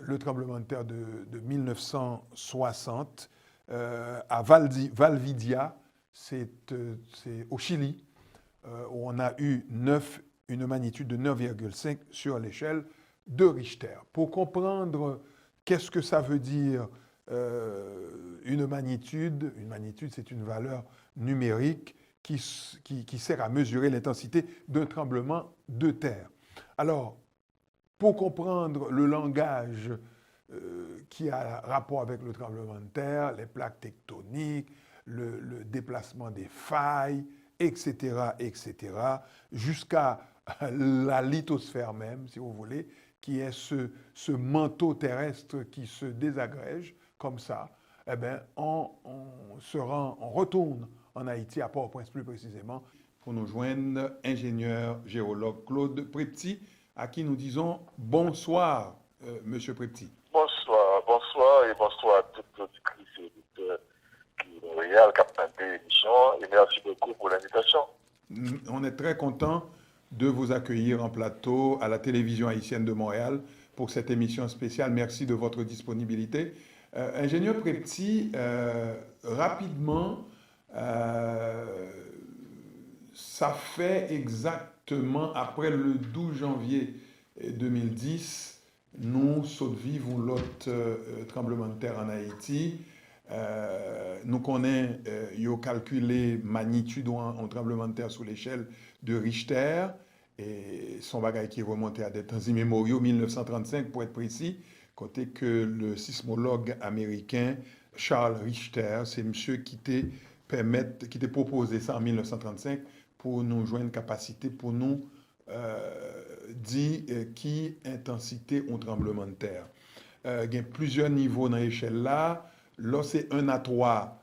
Speaker 1: le tremblement de terre de 1960 à Valvidia, c'est au Chili, où on a eu une magnitude de 9,5 sur l'échelle de Richter. Pour comprendre qu'est-ce que ça veut dire une magnitude c'est une valeur numérique qui sert à mesurer l'intensité d'un tremblement de terre. Alors, pour comprendre le langage qui a rapport avec le tremblement de terre, les plaques tectoniques, le déplacement des failles, etc., jusqu'à la lithosphère même, si vous voulez, qui est ce manteau terrestre qui se désagrège comme ça, eh bien, on retourne en Haïti, à Port-au-Prince plus précisément, pour nous joindre ingénieur géologue Claude Prepti, à qui nous disons bonsoir, Monsieur Prepti.
Speaker 7: Bonsoir et bonsoir à toutes les auditrices et auditeurs qui Montréal, capitaine de l'émission, et merci beaucoup pour l'invitation.
Speaker 1: On est très content de vous accueillir en plateau à la télévision haïtienne de Montréal pour cette émission spéciale. Merci de votre disponibilité. Ingénieur Prepti, rapidement, ça fait exactement après le 12 janvier 2010, nous survivons l'autre tremblement de terre en Haïti. Nous connaissons, ils ont calculé magnitude en tremblement de terre sous l'échelle de Richter, et son bagage qui est remonté à des temps immémoriaux, 1935 pour être précis, côté que le sismologue américain Charles Richter, c'est monsieur qui t'a proposé ça en 1935 pour nous jouer une capacité pour nous dire qui intensité au tremblement de terre. Il y a plusieurs niveaux dans l'échelle là. Là, c'est 1 à 3,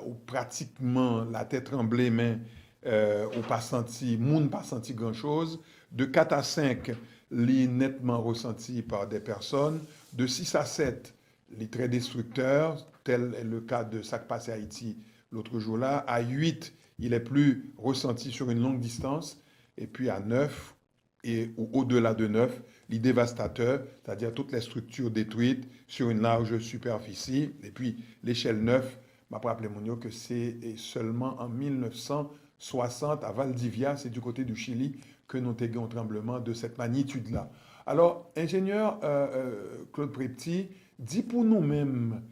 Speaker 1: où pratiquement la tête tremblée, mais on pas senti, moun pas senti grand-chose. De 4 à 5, les nettement ressentis par des personnes. De 6 à 7, les très destructeurs, tel est le cas de ce qui passé à Haïti l'autre jour-là. À 8, il est plus ressenti sur une longue distance. Et puis à 9, ou au-delà de 9, les dévastateurs, c'est-à-dire toutes les structures détruites sur une large superficie. Et puis l'échelle 9, je me rappelle que c'est seulement en 1960 à Valdivia, c'est du côté du Chili, que nous avons eu un tremblement de cette magnitude-là. Alors, ingénieur Claude Prepti, dis pour nous-mêmes,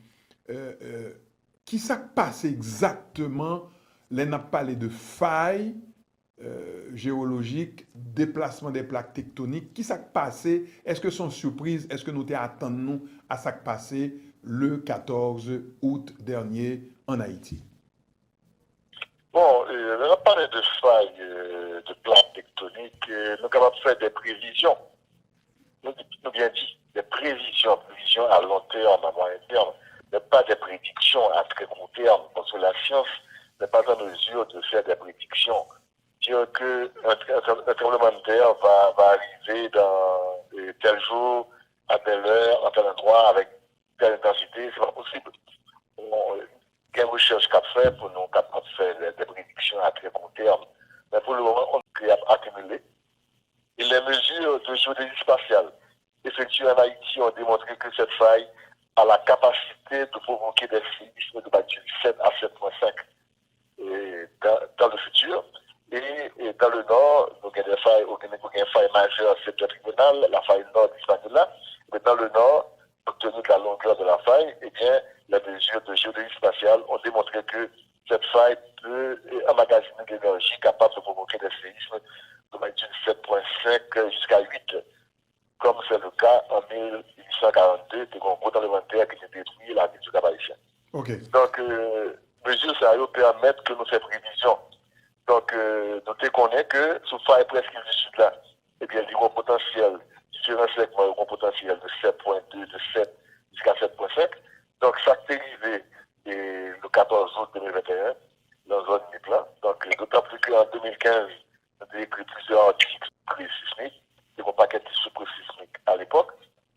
Speaker 1: qui s'est passé exactement, les n'a parlé de failles géologiques, déplacement des plaques tectoniques, qui s'est passé, est-ce que sont surprises, est-ce que nous attendons à ce qui passé le 14 août dernier en Haïti?
Speaker 7: Bon, on a parlé de failles, de plaques tectoniques, nous sommes capables de faire des prévisions. Nous bien dit, des prévisions à long terme, à moyen terme, mais pas des prédictions à très court terme, parce que la science n'est pas en mesure de faire des prédictions. Dire qu'un tremblement de terre va arriver dans tel jour, à telle heure, à tel endroit, avec telle intensité, c'est pas possible. Il y a une recherche qu'a fait pour nous capables de faire des prédictions à très court terme. Mais pour le moment, on a accumulé. Et les mesures de géodésie spatiale effectuées en Haïti ont démontré que cette faille a la capacité de provoquer des séismes de magnitude 7 à 7,5 dans le futur. Et dans le nord, nous avons des failles, une faille majeure septentrionale, la faille nord d'Hispaniola. Mais dans le nord, compte tenu de la longueur de la faille, eh bien, les mesures de géodésie spatiale ont démontré que cette faille peut emmagasiner de l'énergie capable de provoquer des séismes de magnitude 7,5 jusqu'à 8, comme c'est le cas en 1842, de gros tremblement de terre qui a détruit la ville du Cap-Haïtien.
Speaker 1: Okay.
Speaker 7: Donc, mesures sérieuses permettent que nous fassions prévision. Donc, nous te connaissons que sous faille presque du sud là, eh bien, il y a un potentiel, différents segments, il y a un potentiel de 7,2, de 7 jusqu'à 7,5. Donc, ça s'est arrivé le 14 août 2021, dans la zone Nipla. Donc, d'autant plus qu'en 2015, nous avons écrit plusieurs articles sismiques, et un paquet de secours sismiques à l'époque.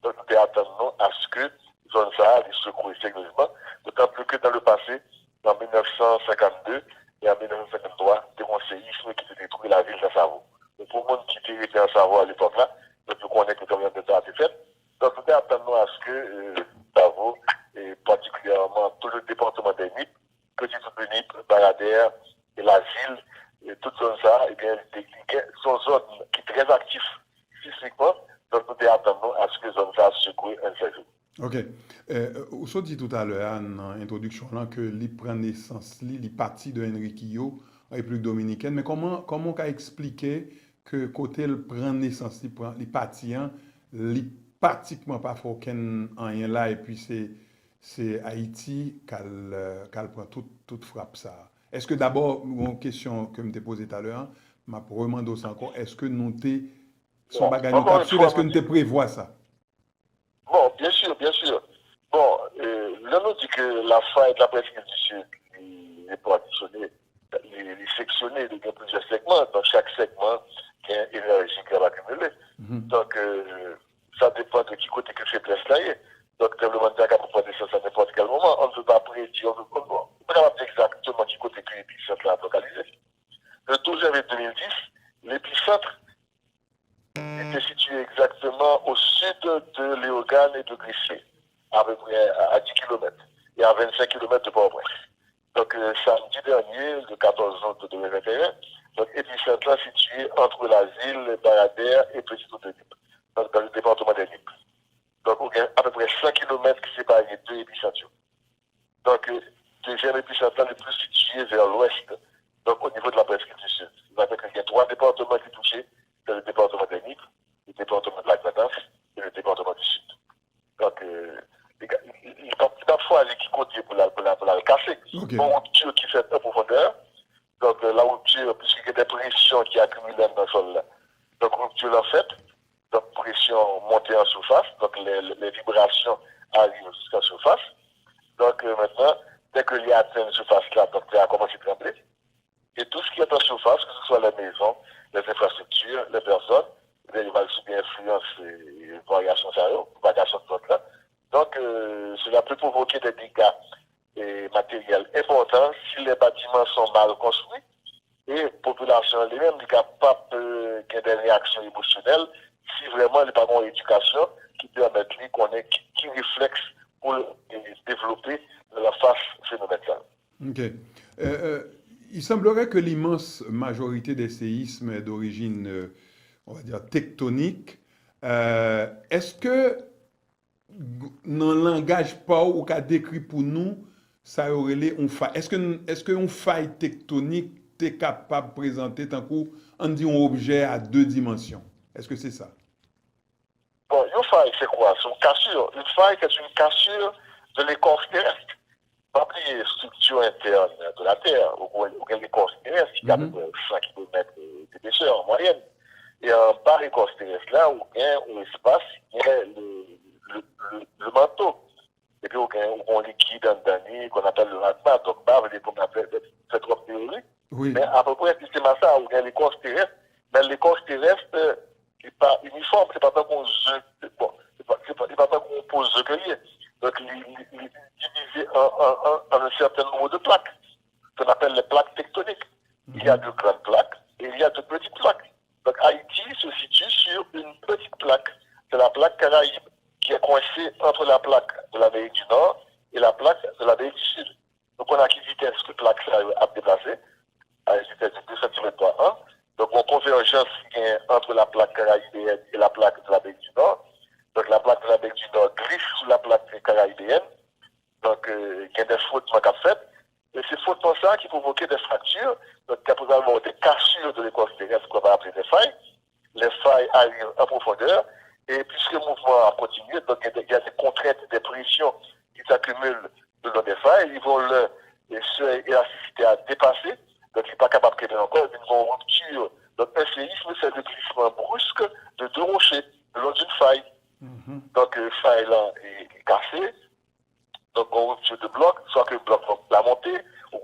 Speaker 7: Donc, nous attendons à ce que la zone Sahara les secours sérieusement, d'autant plus que dans le passé, en 1952 et en 1953, il y a eu un séisme qui a détruit la ville de Savo. Donc, pour le monde qui était en Savo à l'époque-là, nous connaissons que le tremblement de terre a été fait. Donc, nous attendons à ce que Bravo, et particulièrement tout le département des NIP, Petit NIP, Baradère et l'asile, et toute zone ça, et bien, sont zones qui sont très actives physiquement, donc nous attendons à ce que zone ça secoue un seul jour.
Speaker 1: OK. Vous avez dit tout à l'heure, dans l'introduction, là, que l'IP prend naissance, l'IP parti de Henriquillo, en République dominicaine, mais comment on peut expliquer que côté le prend naissance, l'IP parti, l'IP pratiquement pas aucun rien là, et puis c'est Haïti qu'elle prend toute frappe ça. Est-ce que d'abord, une question que je me posée tout à l'heure, m'a demandé encore, est-ce que nous son bagage nous capture, est-ce que nous prévoit ça?
Speaker 7: Bon, bien sûr, bien sûr. Bon, là, nous dit que la faille de la presqu'île du Sud est partitionnée, est sectionnée de plusieurs segments. Dans chaque segment, il y a une énergie qui va accumuler. Donc, ça dépend de qui côté que faiblesse là est. Donc, tremblement de terre peut prendre naissance à n'importe quel moment. On ne peut pas prédire, on ne peut pas dire exactement qui côté que l'épicentre là a localisé. Le 12 janvier 2010, l'épicentre était situé exactement au sud de Léogane et de Grissé, à peu près à 10 km et à 25 km de Port-au-Prince. Donc, samedi dernier, le 14 août 2021, donc épicentre là situé entre l'asile, Baradère et Petit-Nip, donc dans le département des Nip. Donc, il y a à peu près 100 km qui séparent les deux épicentres. Donc, deuxième épicentre le plus situé vers l'ouest, donc au niveau de la presqu'île du Sud. Il y a 3 départements qui touchent, c'est le département des Nip, le département de la Grenade et le département du Sud. Donc, il y a parfois qui continue pour la casser.
Speaker 1: Okay.
Speaker 7: Une rupture qui fait en profondeur. Donc, la rupture, puisqu'il y a des pressions qui accumulent dans le sol là. Donc, rupture en fait. Donc, pression montée en surface. Donc, les vibrations arrivent jusqu'à la surface. Donc, maintenant, dès que l'y atteint la surface là, donc, ça a commencé à trembler. Et tout ce qui est en surface, que ce soit les maisons, les infrastructures, les personnes, il va subir influence et variation sérieuses, variation de votre là. Donc, cela peut provoquer des dégâts matériels importants si les bâtiments sont mal construits et la population elle-même est capable de faire des réactions émotionnelles si vraiment il n'y a pas une éducation qui permet de connaître qui réflexe pour développer la face phénoménale.
Speaker 1: OK. Il semblerait que l'immense majorité des séismes est d'origine, on va dire, tectonique. Est-ce que dans le langage pas ou qu'a décrit pour nous, ça aurait une faille? Est-ce qu'une faille tectonique est capable de présenter tant qu'on dit un objet à 2 dimensions? Est-ce que c'est ça?
Speaker 7: Bon, une faille, c'est quoi? C'est une cassure. Une faille, c'est une cassure de l'écorce terrestre. Pas oublier structure interne de la Terre, ou l'écorce terrestre qui a 100 km d'épaisseur en moyenne. Et en bas l'écorce terrestre là, où il y a un espace, il y a le manteau. Et puis, il y a un liquide en dernier qu'on appelle le magma. Donc, bas, comme on appelle, c'est trop théorie.
Speaker 1: Oui.
Speaker 7: Mais à peu près, c'est ça, où il y a l'écorce terrestre. Mais l'écorce terrestre n'est pas uniforme, c'est pas tant qu'on c'est pas tant qu'on pose ce qu'il y a. Donc, il est divisé en un certain nombre de plaques, qu'on appelle les plaques tectoniques. Il y a de grandes plaques et il y a de petites plaques. Donc, Haïti se situe sur une petite plaque, c'est la plaque Caraïbe, qui est coincée entre la plaque de l'Amérique du Nord et la plaque de l'Amérique du Sud. Donc, on a qui vitesse que plaque ça a déplacé, à une vitesse de 2 cm par an. Donc, on convergence entre la plaque caraïbéenne et la plaque de l'Amérique du Nord. Donc, la plaque de l'Amérique du Nord glisse sous la plaque caraïbéenne. Donc, il y a des frottements qu'a fait. Et ces frottements ça qui provoquaient des fractures. Donc, il y a avoir des cassures de l'écorce terrestre qu'on va appeler des failles. Les failles arrivent en profondeur. Et puisque le mouvement a continué, donc il y a des contraintes, des pressions qui s'accumulent le long des failles. Ils vont l'élasticité à dépasser. Donc, il n'est pas capable de créer encore une rupture. Donc, un séisme, c'est le glissement brusque de 2 rochers le long d'une faille. Donc, faille là est cassée. Donc, on rupture de bloc, soit que le bloc va la monter, ou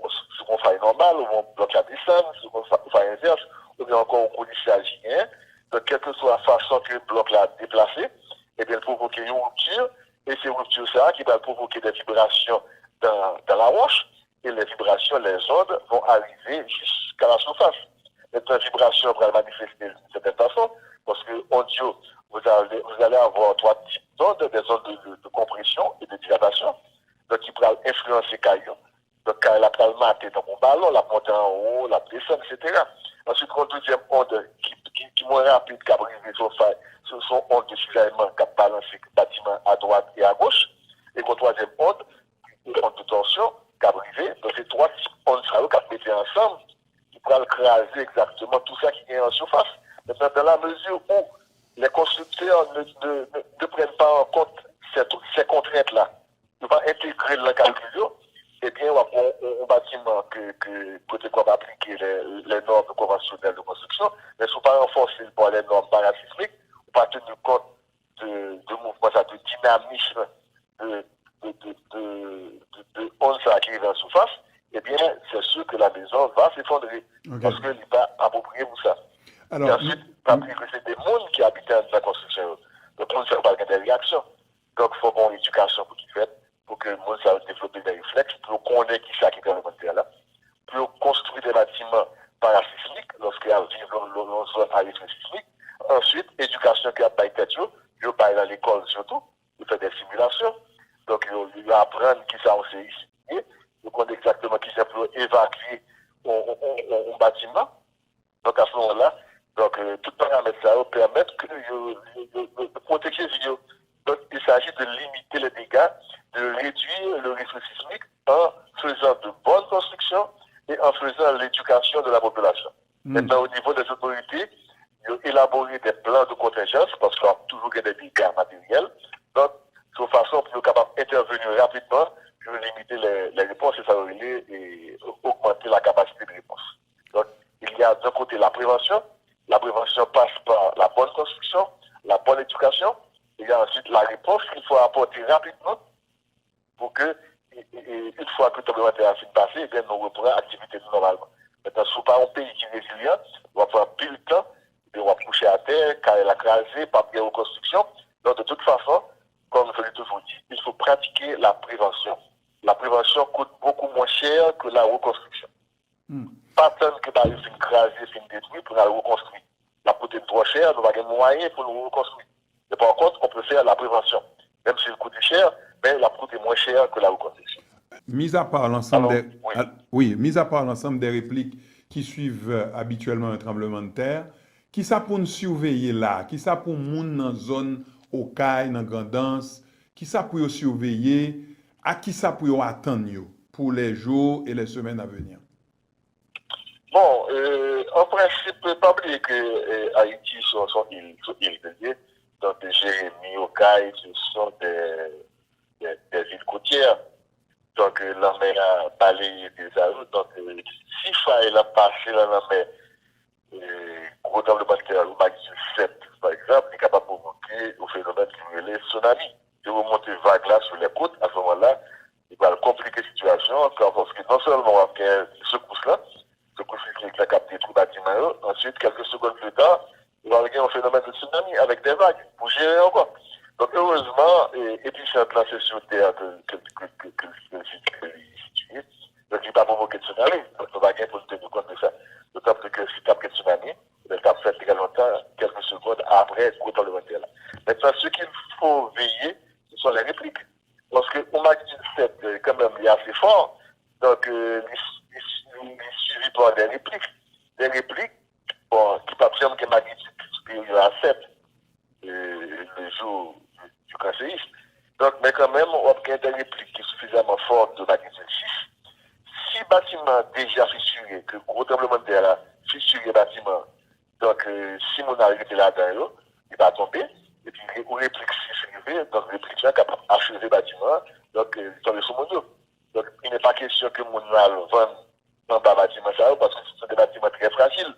Speaker 7: on faille normale, ou on bloque la descente, ou on faille inverse, ou bien encore on conduit à J1. Donc, quelle que soit la façon que le bloc l'a déplacé, et bien, provoquer une rupture, et ces ruptures, ça, qui va provoquer des vibrations dans la roche, et les vibrations, les ondes vont arriver jusqu'à la surface. Cette vibration va manifester d'une certaine façon, parce que audio, vous allez avoir 3 types d'ondes, des ondes de influencer Caillou. Donc, quand la peut mater dans mon ballon, la monter en haut, la descendre, etc. Ensuite, une deuxième onde qui est moins rapide qu'à briser sur son onde de cisaillement qui a balancé le bâtiment à droite et à gauche. Et une troisième onde, une onde de tension qui a brisé. Donc, c'est trois types d'ondes qui ont mis ensemble qui pourraient écraser exactement tout ça qui est en surface. Maintenant, dans la mesure où les constructeurs ne prennent pas en compte toutes ces contraintes-là, ne pas intégrer le calcul, eh bien, on bâtiment que peut-être va appliquer les normes conventionnelles de construction, mais ne sont pas renforcés par les normes parasismiques, ou pas tenir compte de mouvements, de dynamisme, de ondes qui arrivent en surface, eh bien, c'est sûr que la maison va s'effondrer. Okay. Parce qu'il n'est pas approprié pour ça. Alors, et ensuite, c'est des mondes qui habitent dans la construction. Donc, on ne sait pas des réactions. Donc, il faut une éducation pour qu'ils fassent, pour que le monde ça développer des réflexes, pour qu'on ait qui ça qui est complémentaire là, pour construire des bâtiments parasismiques lorsqu'il y a une zone à risque sismique. Ensuite, éducation qui a pas été faite, il pas dans l'école surtout, il fait des simulations. Donc, il apprendre qui ça on sait ici, il connaît exactement qui ça peut évacuer un bâtiment. Donc, à ce moment-là, donc, tout paramètre ça permet de protéger les vidéos. Donc, il s'agit de limiter les dégâts, de réduire le risque sismique en faisant de bonnes constructions et en faisant l'éducation de la population. Maintenant, au niveau des autorités, ils ont élaboré des plans de contingence parce qu'il y a toujours des dégâts matériels. Donc, de façon pour être capable d'intervenir rapidement pour limiter les réponses et ça va et augmenter la capacité de réponse. Donc, il y a d'un côté la prévention. La prévention passe par la bonne construction, la bonne éducation. Il y a ensuite la réponse qu'il faut apporter rapidement pour que, une fois que le tremblement de terre a fini de passer, eh bien, nous reprenons l'activité normalement. Maintenant, si ce n'est pas un pays qui est résilient, on va prendre plus de temps, on va coucher à terre, car elle a crasé, pas de reconstruction. Donc, de toute façon, comme je l'ai toujours dit, il faut pratiquer la prévention. La prévention coûte beaucoup moins cher que la reconstruction. Pas attendre que Paris finisse crasé, finisse détruit pour la reconstruire. La coûte trop cher, nous avons des moyens pour nous reconstruire. Mais par contre, on peut faire la prévention. Même si elle coûte cher, mais la coûte est moins chère que la reconstruction.
Speaker 1: Mis à part l'ensemble mis à part l'ensemble des répliques qui suivent habituellement un tremblement de terre, qui ça pour nous surveiller là, qui ça pour moun dans zone au caille, dans grandance, qui ça pour nous surveiller, à qui ça pour nous attendre pour les jours et les semaines à venir?
Speaker 7: Bon, en principe, pas oublier que Haïti sont îles de donc Jérémie, Okaï, ce sont des îles côtières. Donc la mer a balayé des arômes. Donc si faille a passé dans la mer, gros tremblement de terre, ou magnitude 7, par exemple, il est capable de provoquer au phénomène qui est le tsunami. De remonter vague là sur les côtes, à ce moment-là, il va compliquer la situation, parce que non seulement on va faire secousse là, secousse qui a capté tout le bâtiment, ensuite, quelques secondes plus tard, il va y avoir un phénomène de tsunami avec des vagues pour gérer encore. Donc, heureusement, et puis c'est là, c'est sur terre que le site est situé. Donc, il ne va pas provoquer de tsunami. Donc, on va bien pour tenir compte de ça. D'autant que si tu as pris de tsunami, tu as fait également quelques secondes après le tremblement de terre. Maintenant, ce qu'il faut veiller, ce sont les répliques. Parce que au magnitude 7, quand même, il est assez fort. Donc, il est suivi par des répliques. Des répliques, bon, qui ne peuvent pas que magnitude supérieure à 7 le jour du cancérisme. Donc, mais quand même, on a des répliques qui sont suffisamment fortes de magnitude 6. Si le bâtiment déjà fissuré, que le gros tremblement de terre a fissuré le bâtiment, donc si mon arrive là-dedans, il va tomber. Et puis, on réplique 6 arrivé, donc réplique là capable d'achever le bâtiment, donc il tombe sur mon dos. Donc, il n'est pas question que mon mal vende dans le bâtiment, parce que ce sont des bâtiments très fragiles.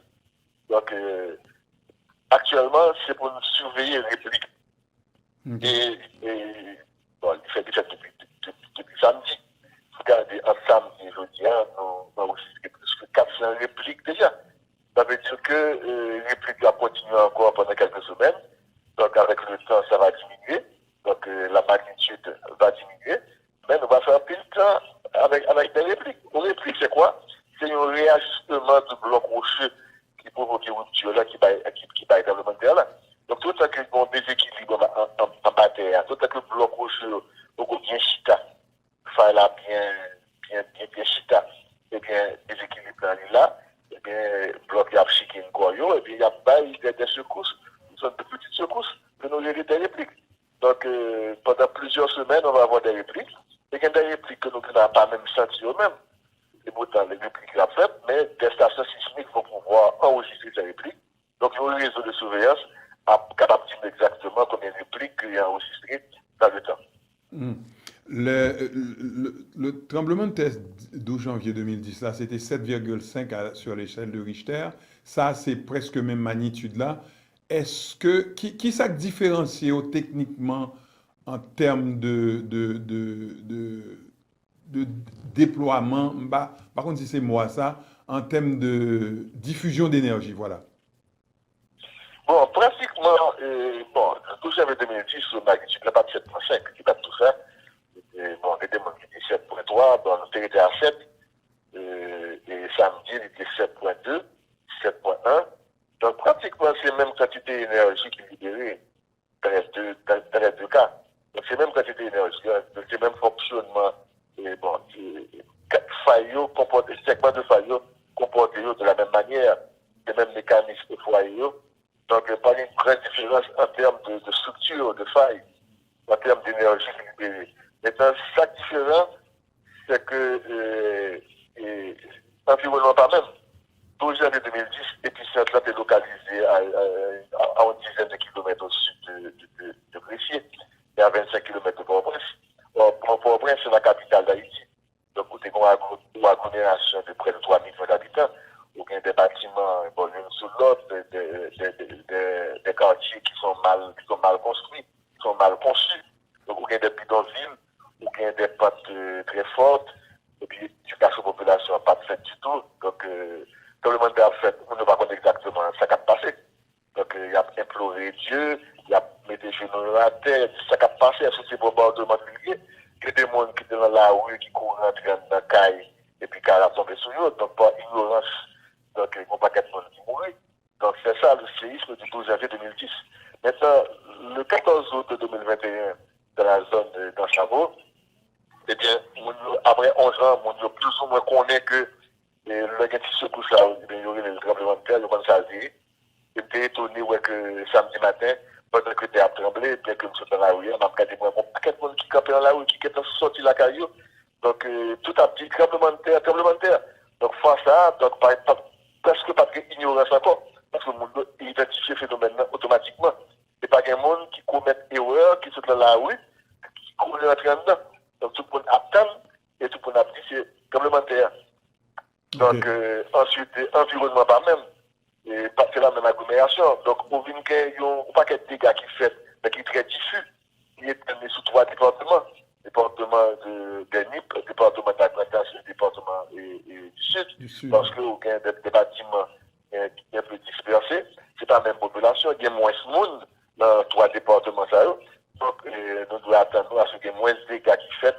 Speaker 7: Donc, actuellement, c'est pour nous surveiller les répliques. Et bon, il fait depuis samedi. Regardez, en samedi et jeudi, nous avons aussi plus que 400 répliques déjà. Ça veut dire que les répliques vont continuer encore pendant quelques semaines. Donc, avec le temps, ça va diminuer. Donc, la magnitude va diminuer. Mais nous allons faire un peu de temps avec des répliques. Une réplique, c'est quoi? C'est un réajustement du bloc rocheux qui provoque une rupture là, qui va être tremblement de terre là. Donc, tout à coup, on déséquilibre en bataille, tout à coup, le bloc rocheux, beaucoup bien chita, il fallait bien secousses que nous gérer des répliques. Donc, pendant plusieurs semaines, on va avoir des répliques. Et il y a des répliques que nous n'avons pas même senties eux-mêmes. Et pourtant, les répliques sont faites, mais des stations sismiques vont pouvoir enregistrer ces répliques. Donc, il y a un réseau de surveillance capable de dire exactement combien de répliques il y a enregistrées dans le temps.
Speaker 1: Le tremblement de terre 12 janvier 2010, là, c'était 7,5 sur l'échelle de Richter. Ça, c'est presque même magnitude là. Est-ce que, qui ça différencie techniquement en termes de déploiement, par contre, si c'est moi ça, en termes de diffusion d'énergie, voilà.
Speaker 7: Bon, pratiquement, bon, le 12 janvier 2010, le magnitude n'a pas de 7,5 qui bat tout ça. Bon, il y a des gens qui étaient 7,3, bon, le était à 7, et samedi, il était 7,2, 7,1. Donc, pratiquement, c'est la même quantité d'énergie qui est libérée dans les deux cas. Donc, c'est la même quantité d'énergie, c'est le même fonctionnement. Et bon, faillots, segments de faillots comportés de la même manière, les mêmes mécanismes de faillots. Donc, il n'y a pas une grande différence en termes de structure, de failles, en termes d'énergie libérée. Maintenant, ça différent, c'est que l'environnement pas même. 12 janvier 2010, l'épicentre est localisé à une dizaine de kilomètres au sud de Brécier et à 25 kilomètres de Port-au-Prince. Port-au-Prince, c'est la capitale d'Haïti. Donc, vous avez une agglomération de près de 3 millions d'habitants. Vous avez des bâtiments, bon, l'une sous l'autre, des quartiers qui sont mal construits, qui sont mal conçus. Donc, vous avez des bidonvilles, vous avez des pentes très fortes, et puis l'éducation population n'a pas de fait du tout. Donc, comme le monde a fait, on ne va pas connaître exactement ce qui a passé. Donc, il a imploré Dieu, il a mis des genoux dans la terre, ce qui a passé sur ces bombardements de milliers. Il y a des gens qui étaient dans la rue, qui courent dans la caille, et puis qui ont tombé sur eux, donc par ignorance. Donc, il n'y a pas de monde qui mourit. Donc, c'est ça le séisme du 12 janvier 2010. Maintenant, le 14 août 2021, dans la zone d'Anchavo, eh bien, après 11 ans, on plus ou moins connaît que le gars qui se couche là, il y aurait le tremblement de terre, il commence à dire. J'étais étonné que samedi matin, pendant que tu as tremblé, bien que je suis dans la rue, on a regardé moi, il y a quelqu'un qui campait dans la rue, qui est sorti la caillou. Donc, tout a dit tremblement de terre, tremblement de terre. Donc, face à ça, donc, presque pas de ignorance encore, parce que le monde identifie le phénomène automatiquement. Et pas un monde qui commet erreur, qui sont dans la rue, qui court rentrer dedans. Donc, tout le monde attend, et tout le monde a dit c'est tremblement de terre. Donc, ensuite, environnement pas même. Et pas que la même agglomération. Donc, on vient qu'il y a un paquet de dégâts qui fait, mais qui est très diffus. Il est donné sous 3 départements. Département de NIP, département d'Agrantas et département du Sud. Parce que y a des bâtiments un peu dispersés. C'est pas la même population. Il y a moins de monde dans 3 départements. Donc, nous devons attendre à ce qu'il y ait moins de dégâts qui fait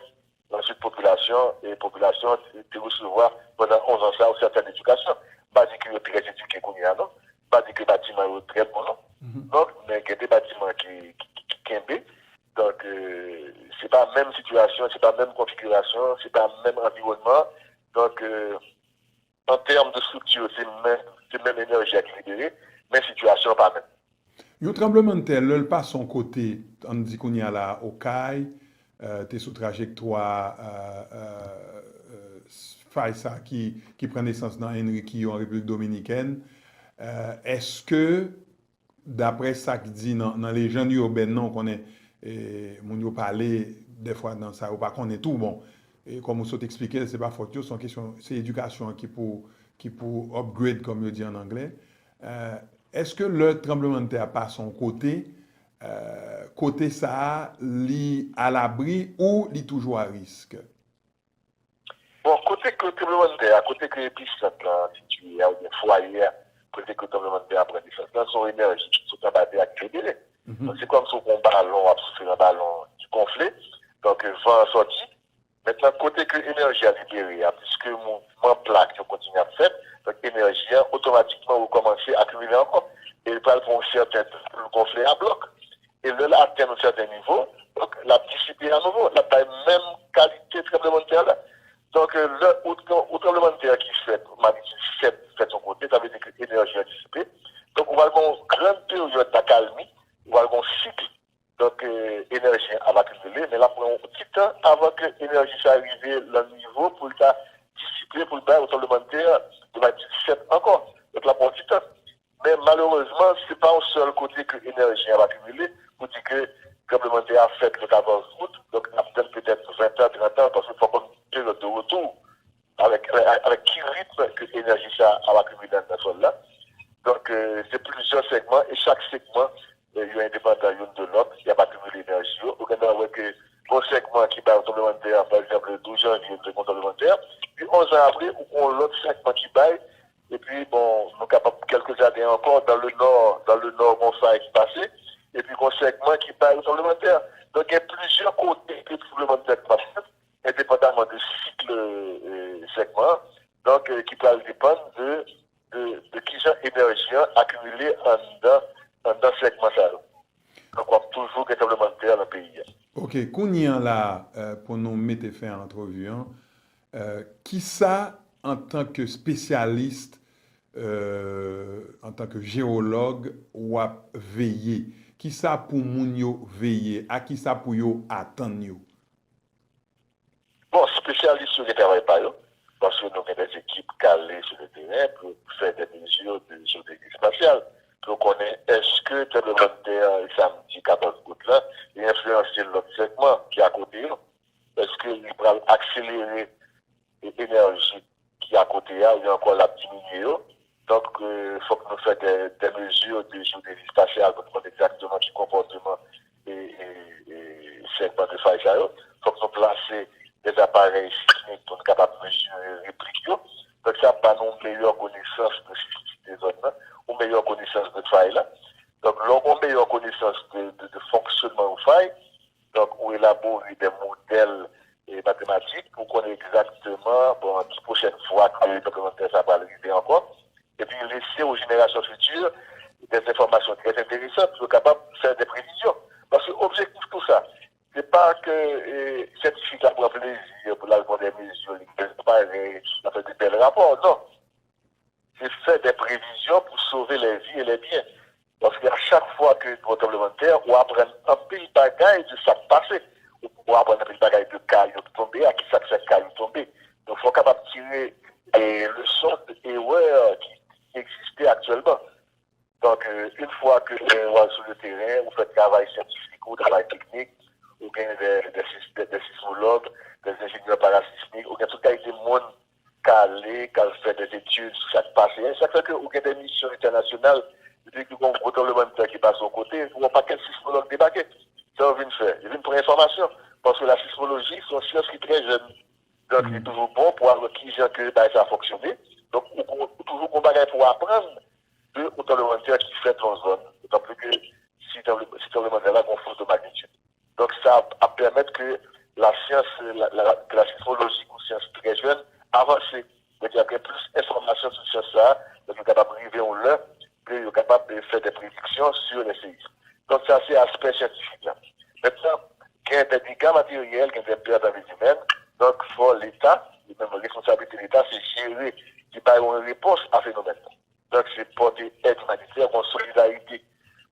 Speaker 7: dans cette population. Et la population de recevoir pendant 11 ans ça une certaine éducation. Pas dire qu'il est très éduqué qu'on y a, non. Pas dire que le bâtiment est très bon, non. Donc, mais il y a des bâtiments qui qu'imbé. Donc, c'est pas la même situation, c'est pas la même configuration, c'est pas le même environnement. Donc, en termes de structure, c'est même énergie à libérer, mais situation pas même.
Speaker 1: Le tremblement de terre, le pas son côté, on dit qu'on y a là au CAI, tu es sous trajectoire Faïsa qui prend naissance dans Enriquillo en République dominicaine. Est-ce que, d'après ça qui dit dans les légendes urbaines, non, qu'on est, on parlé des fois dans ça, ou pas qu'on est tout, bon, et comme on s'est expliqué, c'est pas faute, c'est l'éducation qui pour upgrade, comme on dit en anglais. Est-ce que le tremblement de terre par son côté, côté ça, lit à l'abri ou lit toujours à risque?
Speaker 7: Bon, côté que le tremblement de terre, côté que l'épicentre situé à un foyer, côté que le tremblement de terre après l'épicentre, son énergie qui sont abattées à créer. Donc, c'est comme si on ballon, a soufflé un ballon qui gonflait, donc vent sorti. Maintenant, côté que l'énergie a libéré, puisque le mouvement plaque continue à faire, donc l'énergie automatiquement va commencer à accumuler encore. Et il va pour un certain gonfler à bloc. Et là, atteint un certain niveau, donc la dissiper à nouveau. La même qualité de tremblement de terre là. Donc, le tremblement de terre qui fait, magnitude 7 fait son côté, ça veut dire que l'énergie a dissipé. Donc, on va avoir une grande période d'accalmie, on va va avoir un cycle donc énergie à accumuler, mais là pour un petit temps avant que l'énergie soit arrivée au niveau pour le dissiper pour le bail au tremblement de terre de 2017 encore. Donc là pour un petit temps. Mais malheureusement, ce n'est pas un seul côté que l'énergie a accumulé pour dire que le tremblement de terre a fait le 14 août, donc peut-être 20 ans, 30 ans, parce qu'il faut une période de retour avec qui rythme que l'énergie a accumulé dans ce sol-là. Donc, c'est plusieurs segments et chaque segment, il y a un indépendant de l'autre, il n'y a pas accumulé l'énergie. Au Canada, on que un segment qui bat au tremblement de terre, par exemple, le 12 janvier, le tremblement de terre, puis 11 ans après, on a l'autre segment qui bat, et puis, bon, nous sommes capables quelques années encore dans le nord, on fait qui passait, et puis un segment qui bat au tremblement de terre. Donc, il y a plusieurs côtés que le tremblement de terre passe, indépendamment de cycle segment, donc qui peut dépendre de qui j'ai énergie accumulée en dans segment ça. Donc on a toujours un tremblement de terre dans le pays.
Speaker 1: Ok, Kounyan là, pour nous mettre fin à l'entrevue, qui ça, en tant que spécialiste, en tant que géologue, ou à veiller? Qui ça pour moun yo veiller? À qui ça pour yo attendre yo?
Speaker 7: Bon, spécialiste sur le travail pas yo, parce que nous avons des équipes calées sur le terrain pour faire des mesures de géodésie spatiale. Pour connaître est-ce que le tremblement de terre samedi 14 août là, il influence l'autre segment qui est à côté. Est-ce qu'il va accélérer l'énergie qui est à côté là, ou encore la diminuer. Donc, il faut que nous fassions des mesures de géodésie spatiale pour connaître exactement le comportement et segment de faille. Il faut que nous placions des appareils sismiques pour être capable de mesurer les répliques. Donc, ça pas une meilleure connaissance de ces zones-là, ou meilleure connaissance de faille là. Donc, l'on a meilleure connaissance de fonctionnement de faille, donc, on élabore des modèles mathématiques pour connaître exactement, bon, la prochaine fois que le documentaire ça va arriver encore, et puis laisser aux générations futures des informations très intéressantes pour être capable de faire des prévisions. Parce que l'objectif de tout ça, c'est pas que scientifique a pour plaisir pour la des mesures, la faire des belles rapports, non. C'est faire des prévisions pour sauver les vies et les biens. Parce qu'à chaque fois que le tremblement de terre, on apprend un pile bagaille de ça passé. On apprend un pile bagaille de cailloux tombés, à qui ça fait cailloux tombés. Donc, il faut capable de tirer les leçons d'erreurs qui existaient actuellement. Donc, une fois que on va sur le terrain, on fait travail scientifique ou travail technique, ou bien des sismologues, des ingénieurs parasismiques, ou bien tout cas des monde calé, qui fait des études sur ce qui passe. Ça fait que vous avez des missions internationales, depuis que vous avez un tremblement de terre qui passe au côté, vous n'avez pas quel sismologue débarquer. Ça, on vient de faire. Il vient pour information. Parce que la sismologie, c'est une science qui est très jeune. Donc, il est toujours bon pour avoir qui gens que ça a fonctionné. Donc, on toujours qu'on bagaille pour apprendre de tremblement de terre qui fait dans zone. D'autant plus que si tremblement de terre là, on force de magnitude. Donc, ça va permettre que la science, la sismologie, une science très jeune, avance. Donc, il y a plus d'informations sur cette science-là. Donc, on est capable de arriver au l'heure, puis on est capable de faire des prédictions sur les séismes. Donc, ça, c'est l'aspect scientifique là. Maintenant, il y a des dégâts matériels, il y a des pertes dans les humaines. Donc, il faut l'État, et même la responsabilité de l'État, c'est gérer, c'est pas une réponse à ce phénomène. Donc, c'est porter aide humanitaire, une solidarité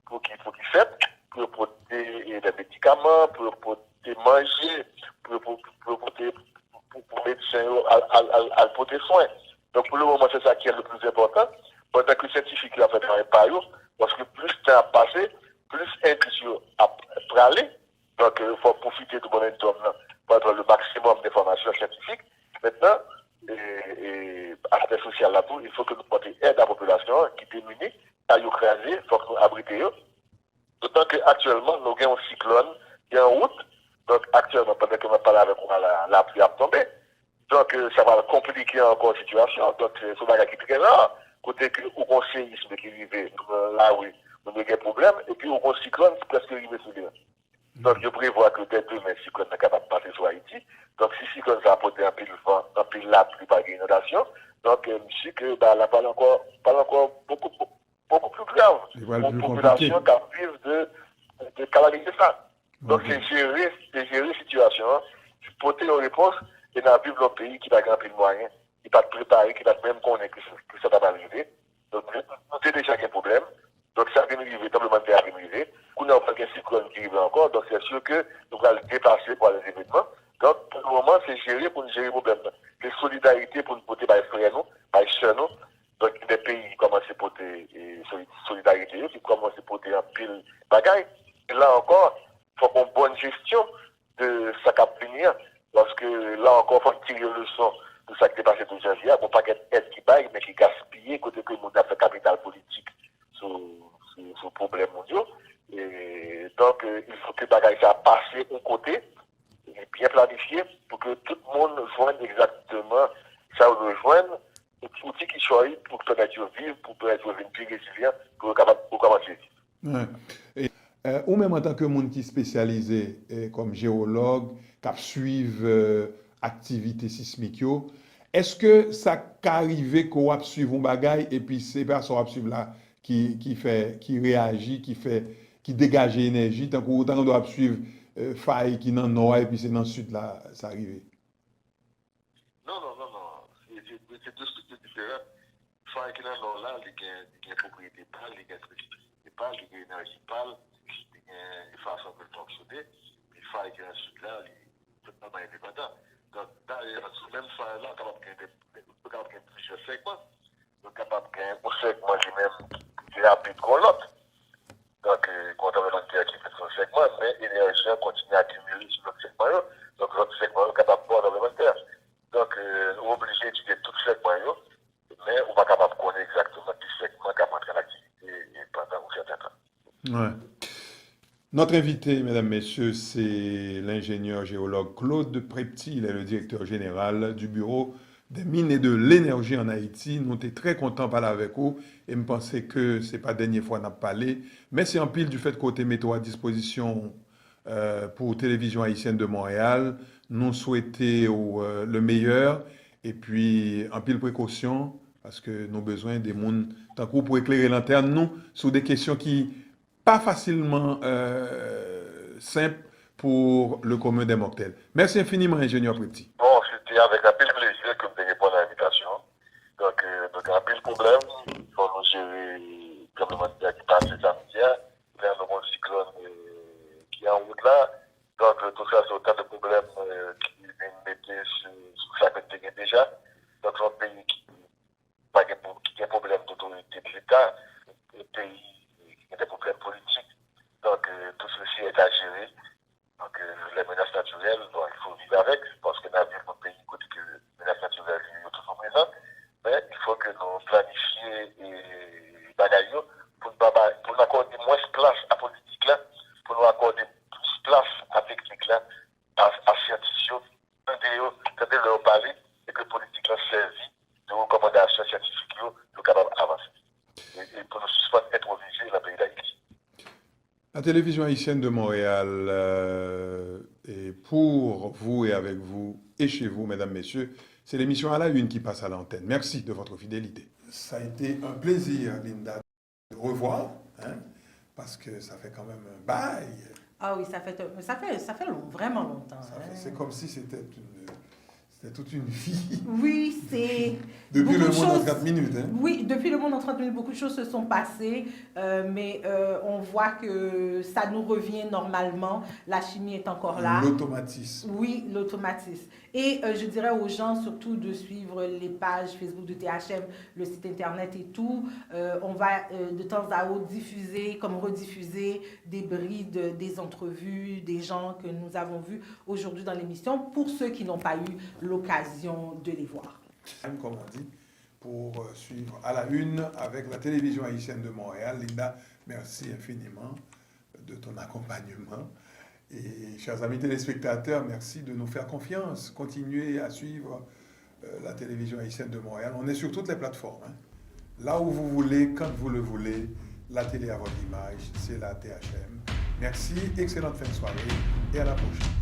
Speaker 7: pour qu'il fait, pour porter des médicaments, pour porter manger, pour porter pour médecins à porter soin. Donc, pour le moment, c'est ça qui est le plus important. Pendant que les scientifiques ne font pas, parce que plus de temps a passé, plus d'indices à aller. Donc, il faut profiter du momentum pour avoir le maximum d'informations scientifiques. Maintenant, aspect social là-dedans, il faut que nous portions aide à la population qui est démunie, à écraser, il faut que nous abritions. D'autant qu'actuellement, nous avons un cyclone qui est en route. Donc, actuellement, pendant que nous parlons avec vous, la pluie a tombé. Donc, ça va compliquer encore la situation. Donc, c'est un bagage qui est très rare. Côté que, au conseillisme qui arrive, là, oui, nous avons des problèmes. Et puis, au cyclone, c'est presque arrivé sur l'île. Donc, je prévois que dès demain, le cyclone n'est capable de passer sur Haïti. Donc, si le cyclone va apporter un peu de vent, un peu de la pluie par inondation, donc, je sais que la parle encore beaucoup plus grave. Une population qui vit de calamité ça. Donc, c'est gérer la situation, porter une réponse, et dans vivre dans un pays qui n'a pas de moyens, qui n'a pas préparé, qui n'a même connaître que ça va arriver. Donc, nous avons déjà un problème. Donc, ça vient arriver, tremblement de terre arrivé. Qu'on on a fait un cyclone qui arrive encore, donc c'est sûr que nous allons dépasser par les événements. Donc, pour le moment, c'est géré pour nous gérer le problème. Les solidarités pour nous porter par les frères, par les soeurs, donc des pays qui commencent à porter solidarité, qui commencent à porter un pile bagaille. Et là encore, il faut qu'on ait une bonne gestion de ça qui a venir, parce que là encore, il faut tirer le leçon de ça qui est passé tout janvier, pour pas qu'il y ait aide qui baille, mais qui gaspille, côté que nous avons fait capital politique sur problème mondial. Et donc, il faut que le bagage ça passe au côté, et bien planifié, pour que tout le monde joigne exactement ça rejoigne, outils qui choisissent pour que nature vive, pour que nature vive plus résilient, pour commencer.
Speaker 1: Ouais. Et, ou même en tant que monde qui est spécialisé comme géologue, qui suivent activités sismiques, est-ce que ça arrive qu'on va suivre un bagage et puis ces personnes qui suivent là qui réagit, qui dégage l'énergie, tant qu'on doit suivre faille qui dans le nord et puis c'est dans le sud là, ça arrive.
Speaker 7: Non. C'est deux structures différentes. Faille qui dans le nord là, il y a propriété pâle, il y a électricité pâle, il y a énergie pâle, il y a une façon de fonctionner. Puis faille qui est dans le sud là, il est totalement indépendant. Donc, d'ailleurs, sur même faille là, on est capable de plusieurs segments. On est capable de gagner un segment lui-même plus rapide que l'autre. Donc, quand on a qui fait son segment, mais l'énergie continue à accumuler sur notre segment. Donc, l'autre segment est capable de boire dans le terre. Donc, on est obligé d'étudier tout le segment, mais on n'est pas capable de connaître exactement quel segment qui a entré en activité pendant un certain temps.
Speaker 1: Ouais. Notre invité, mesdames, messieurs, c'est l'ingénieur géologue Claude Prepti. Il est le directeur général du Bureau des mines et de l'énergie en Haïti. Nous sommes très contents de parler avec vous et me pensez que ce n'est pas la dernière fois qu'on a parlé, mais c'est en pile du fait qu'on ait mis à disposition pour Télévision haïtienne de Montréal. Nous souhaitons le meilleur et puis en pile précaution parce que nous avons besoin des gens tant que pour éclairer l'interne nous sur des questions qui pas facilement simples pour le commun des mortels. Merci infiniment, ingénieur Prepti.
Speaker 7: Bon, c'était avec un peu de plaisir que vous avez répondu à l'invitation. Donc, un peu de problème, il faut nous gérer le complémentaire qui passe samedi, il y a un nouveau cyclone qui est en route là. Donc, tout ça, c'est autant de problèmes qui viennent mettre sur ça que tu as déjà. Donc, un pays qui a des problèmes d'autorité de l'État, un pays qui a des problèmes politiques. Donc, tout ceci est à gérer. Donc, les menaces naturelles, bon, il faut vivre avec, parce que dans un pays côté que les menaces naturelles sont toujours présentes, mais il faut que nous planifions et bagaillons pour nous accorder moins de place à la politique là, pour nous accorder plus de place à la technique là, à scientifiques, de leur parler et que la politique là servit de recommandations scientifiques pour capable d'avancer. Et pour nous suspendre improviser dans le pays d'Haïti.
Speaker 1: La télévision haïtienne de Montréal est pour vous et avec vous et chez vous, mesdames, messieurs. C'est l'émission À la Une qui passe à l'antenne. Merci de votre fidélité. Ça a été un plaisir, Linda, de revoir, parce que ça fait quand même un bail.
Speaker 2: Ah oui, ça fait vraiment longtemps.
Speaker 1: C'est comme si c'était toute une vie.
Speaker 2: Oui, c'est...
Speaker 1: Depuis le monde en 30 minutes.
Speaker 2: Oui, depuis le monde en 30 minutes, beaucoup de choses se sont passées, mais on voit que ça nous revient normalement. La chimie est encore là.
Speaker 1: L'automatisme.
Speaker 2: Oui, l'automatisme. Et je dirais aux gens surtout de suivre les pages Facebook de THM, le site internet et tout. On va de temps à autre rediffuser des brides, des entrevues, des gens que nous avons vus aujourd'hui dans l'émission pour ceux qui n'ont pas eu l'occasion de les voir.
Speaker 1: Comme on dit, pour suivre À la Une avec la télévision haïtienne de Montréal. Linda, merci infiniment de ton accompagnement. Et chers amis téléspectateurs, merci de nous faire confiance. Continuez à suivre la télévision haïtienne de Montréal. On est sur toutes les plateformes. Là où vous voulez, quand vous le voulez, la télé à votre image, c'est la THM. Merci, excellente fin de soirée et à la prochaine.